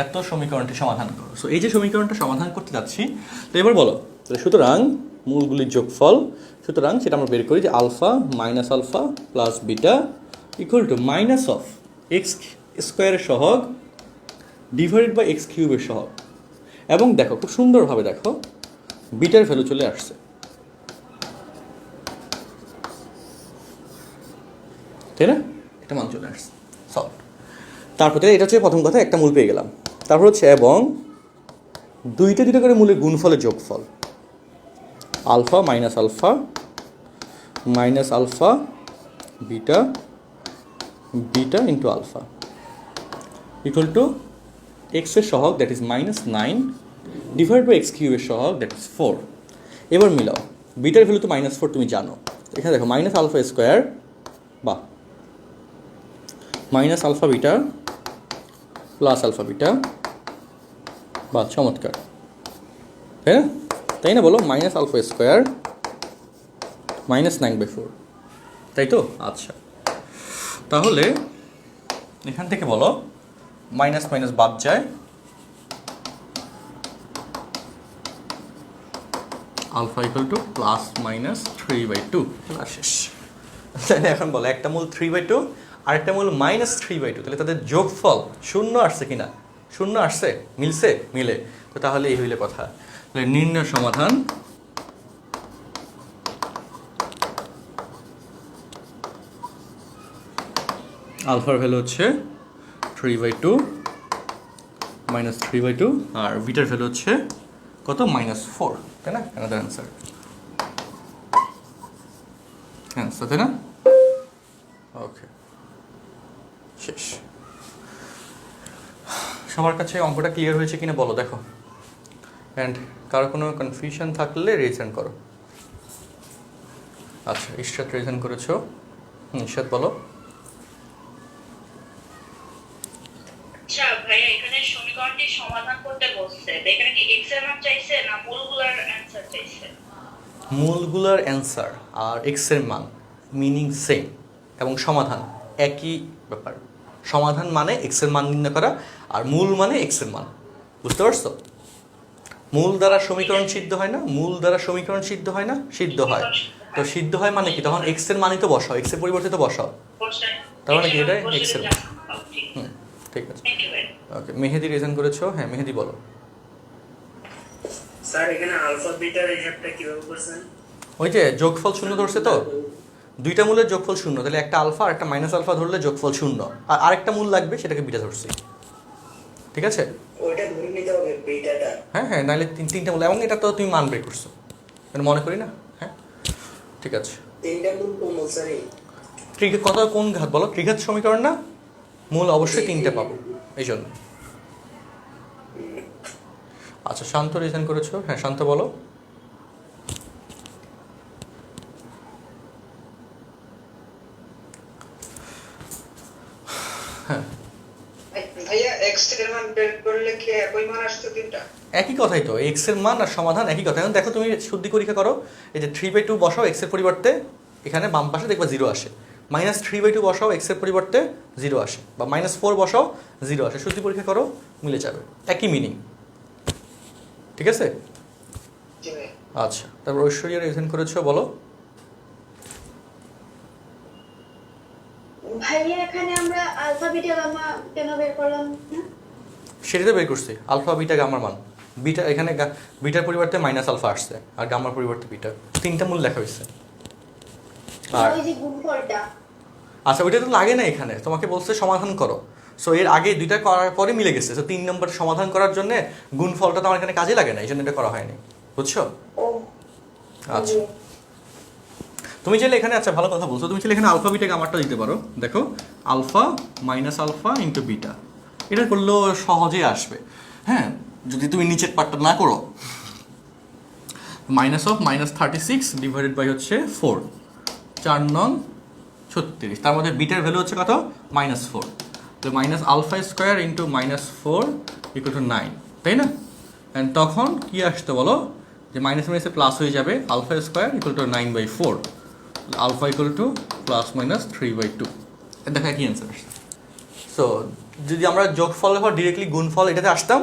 এত সমীকরণটি সমাধান করো। সো এই যে সমীকরণটা সমাধান করতে যাচ্ছি, তো এবার বলো, সুতরাং মূলগুলির যোগফল, সুতরাং সেটা আমরা বের করি যে alpha minus alpha plus beta equal to minus of x স্কোয়ারের সহগ ডিভাইডেড বাই এক্স কিউবের সহগ। এবং দেখো খুব সুন্দরভাবে দেখো বিটার ভ্যালু চলে আসছে, তাই না? এটা মান চলে আসছে, সলভ। তারপর এটা হচ্ছে প্রথম কথা, একটা মূল পেয়ে গেলাম। তারপর হচ্ছে এবং দুইটা করে মূলের গুণফলের যোগফল, alpha minus alpha beta beta into alpha equal to এক্সের সহগ that is -9 divide by x কিউবের সহগ দ্যাট ইজ 4। এবার মিলাও, বিটার ভ্যালু তো -4 তুমি জানো, এখানে দেখো মাইনাস আলফা স্কোয়ার বা minus alpha beta plus alpha beta বা চমৎকার, তাই না? তাই না বলো, মাইনাস আলফা স্কোয়ার -9/4, তাই তো? আচ্ছা, তাহলে এখান থেকে বলো মাইনাস মাইনাস বাদ যায়, আলফা ইকুয়াল টু +-3/2 শেষ। তাহলে এখন বলো একটা মূল 3/2 আর একটা মূল -3/2, তাহলে তাদের যোগফল শূন্য আসছে কিনা? শূন্য আসছে, মিলছে, মিলে। তো তাহলে এই হইলে কথা, তাহলে নির্ণয় সমাধান আলফার ভ্যালু হচ্ছে 3/2 -3/2 আর বিটার ভ্যালু হচ্ছে কত? -4, তাই না? অ্যানাদার অ্যান্সার, তাই না? ওকে, শেষ। সবার কাছে অঙ্কটা ক্লিয়ার হয়েছে কিনা বলো দেখো, অ্যান্ড কারো কোনো কনফিউশন থাকলে রিজেন করো। আচ্ছা, ইশরাত রিজেন করেছো, ইশরাত বলো। আচ্ছা ভাইয়া, এখানে সমীকরণটি সমাধান করতে বলছে, এখানে কি এক্স এর মান চাইছে না মূলগুলোর অ্যানসার চাইছে? মূলগুলোর অ্যান্সার আর এক্স এর মান মিনিং সেম এবং সমাধান একই ব্যাপার। সমাধান মানে এক্স এর মান নির্ণয় করা আর মূল মানে এক্স এর মান, বুঝতে পারছো? মূল দ্বারা সমীকরণ সিদ্ধ হয় না? মূল দ্বারা সমীকরণ সিদ্ধ হয় না? সিদ্ধ হয়। তো সিদ্ধ হয় মানে কি? তখন এক্স এর মানই তো বসাও, এক্স এর পরিবর্তে তো বসাও, তার মানে কি এটা এক্স এর মান। ঠিক আছে, ওকে। মেহেদি রিজন করেছো, হ্যাঁ মেহেদি বলো। স্যার এখানে আলফা বিটার হিসাবটা কিভাবে করছেন? ওই যে যোগফল শূন্য ধরছে তো, দুইটা মূলের যোগফল শূন্য, তাহলে একটা আলফা আর একটা মাইনাস আলফা ধরলে যোগফল শূন্য, আর আরেকটা মূল লাগবে সেটাকে বিটা ধরছি, ঠিক আছে? ওইটা ধরে নিতে হবে বিটাটা। হ্যাঁ হ্যাঁ, নাহলে তিনটা মূল, এবং এটা তো তুমি মান বের করছো, মানে মনে করি না? হ্যাঁ ঠিক আছে। তিনটা মূল কোন স্যার? কত কোন ঘাত বলো? ত্রিঘাত সমীকরণ না? মূল অবশ্যই তিনটে পাবো এই জন্য। আচ্ছা, শান্ত রিজন করেছো, হ্যাঁ শান্ত বলো। হ্যাঁ ভাইয়া এক্স এর মান বের করলে কি একই মান আসছে তিনটা? একই কথাই তো, এক্স এর মান আর সমাধান একই কথা। এখন দেখো তুমি শুদ্ধি পরীক্ষা করো, এই যে 3/2 বসাও এক্স এর পরিবর্তে, এখানে বাম পাশে দেখবা 0 আসে। -3/2 বসাও এক্স এর পরিবর্তে 0 আসে, বা -4 বসাও 0 আসে। শুদ্ধি পরীক্ষা করো, মিলে যাবে, একই মিনিং, ঠিক আছে? জি ভাই। আচ্ছা, তারপর ঐশ্বরিয়া রিভিশন করেছো, বলো। ভাইয়া এখানে আমরা আলফা বিটা গামা কেন বের করলাম না? সেটাতে বের করছি, আলফা বিটা গামার মান। বিটা এখানে বিটার পরিবর্তে মাইনাস আলফা আসছে আর গামার পরিবর্তে বিটা, তিনটা মূল লেখা হয়েছে। আর ওই যে গুণফলটা, আচ্ছা ওইটা তো লাগে না এখানে, তোমাকে বলছে সমাধান করো। সো এর আগে দুইটা করার পরে মিলে গেছে, সো 3 নম্বর সমাধান করার জন্য গুণফলটা তো আমার এখানে কাজে লাগে না, এই জন্য এটা করা হয়নি, বুঝছো? ও আচ্ছা, তুমি চাইলে এখানে, আচ্ছা ভালো কথা বলছো, তুমি চাইলে এখানে আলফা বিটা গামারটা দিতে পারো। দেখো alpha minus alpha into beta, এটা করলেও সহজেই আসবে। হ্যাঁ, যদি তুমি নিচের পার্টটা না করো, -36 ডিভাইডেড বাই হচ্ছে 4, 4 নং 36, তার মধ্যে বিটার ভ্যালু হচ্ছে কত? -4, তো minus alpha square into -4 equal to 9, তাই না? অ্যান্ড তখন কি আসতো বলো, যে মাইনাস মাইনাসে প্লাস হয়ে যাবে, alpha square equal to 9/4, alpha equal to +-3/2, দেখা কি অ্যান্সার আসছে। সো যদি আমরা যোগফলের পর ডিরেক্টলি গুণফল এটাতে আসতাম,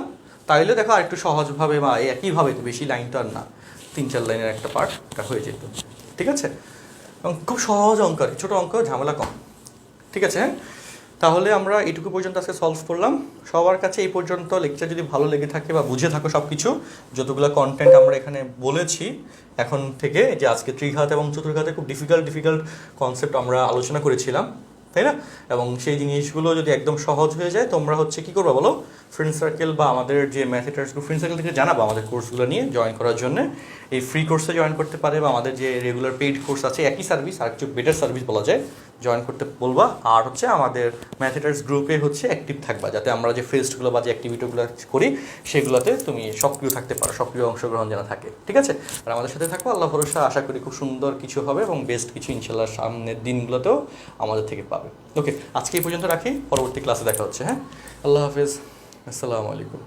তাহলে দেখো আর একটু সহজভাবে বা একইভাবে, বেশি লাইন তো আর না, 3-4 লাইনের একটা পার্ট এটা হয়ে যেত, ঠিক আছে? এবং খুব সহজ অঙ্ক, আর ছোটো অঙ্ক, ঝামেলা কম, ঠিক আছে? হ্যাঁ, তাহলে আমরা এইটুকু পর্যন্ত আজকে সলভ করলাম। সবার কাছে এই পর্যন্ত লেকচার যদি ভালো লেগে থাকে বা বুঝে থাকো সব কিছু, যতগুলো কন্টেন্ট আমরা এখানে বলেছি এখন থেকে, যে আজকে ত্রিঘাত এবং চতুর্ঘাতে খুব ডিফিকাল্ট কনসেপ্ট আমরা আলোচনা করেছিলাম, তাই না? এবং সেই জিনিসগুলো যদি একদম সহজ হয়ে যায়, তোমরা হচ্ছে কী করবে বলো, ফ্রেন্ড সার্কেল বা আমাদের যে ম্যাথেটার্স গ্রুপ ফ্রেন্ড সার্কেল থেকে জানাবো আমাদের কোর্সগুলো নিয়ে জয়েন করার জন্য। এই ফ্রি কোর্সে জয়েন করতে পারে বা আমাদের যে রেগুলার পেইড কোর্স আছে একই সার্ভিস আর একটু বেটার সার্ভিস বলা যায়, জয়েন করতে বলবা। আর হচ্ছে আমাদের ম্যাথেটার্স গ্রুপে হচ্ছে অ্যাক্টিভ থাকবা, যাতে আমরা যে ফেস্টগুলো বা যে অ্যাক্টিভিটিগুলো করি সেগুলোতে তুমি সক্রিয় থাকতে পারো, সক্রিয় অংশগ্রহণ যেন থাকে, ঠিক আছে? আর আমাদের সাথে থাকো, আল্লাহ ভরসা, আশা করি খুব সুন্দর কিছু হবে এবং বেস্ট কিছু ইনশাল্লাহ সামনের দিনগুলোতেও আমাদের থেকে পাবে। ওকে, আজকে এই পর্যন্ত রাখি, পরবর্তী ক্লাসে দেখা হচ্ছে। হ্যাঁ, আল্লাহ হাফেজ, আসসালামু আলাইকুম।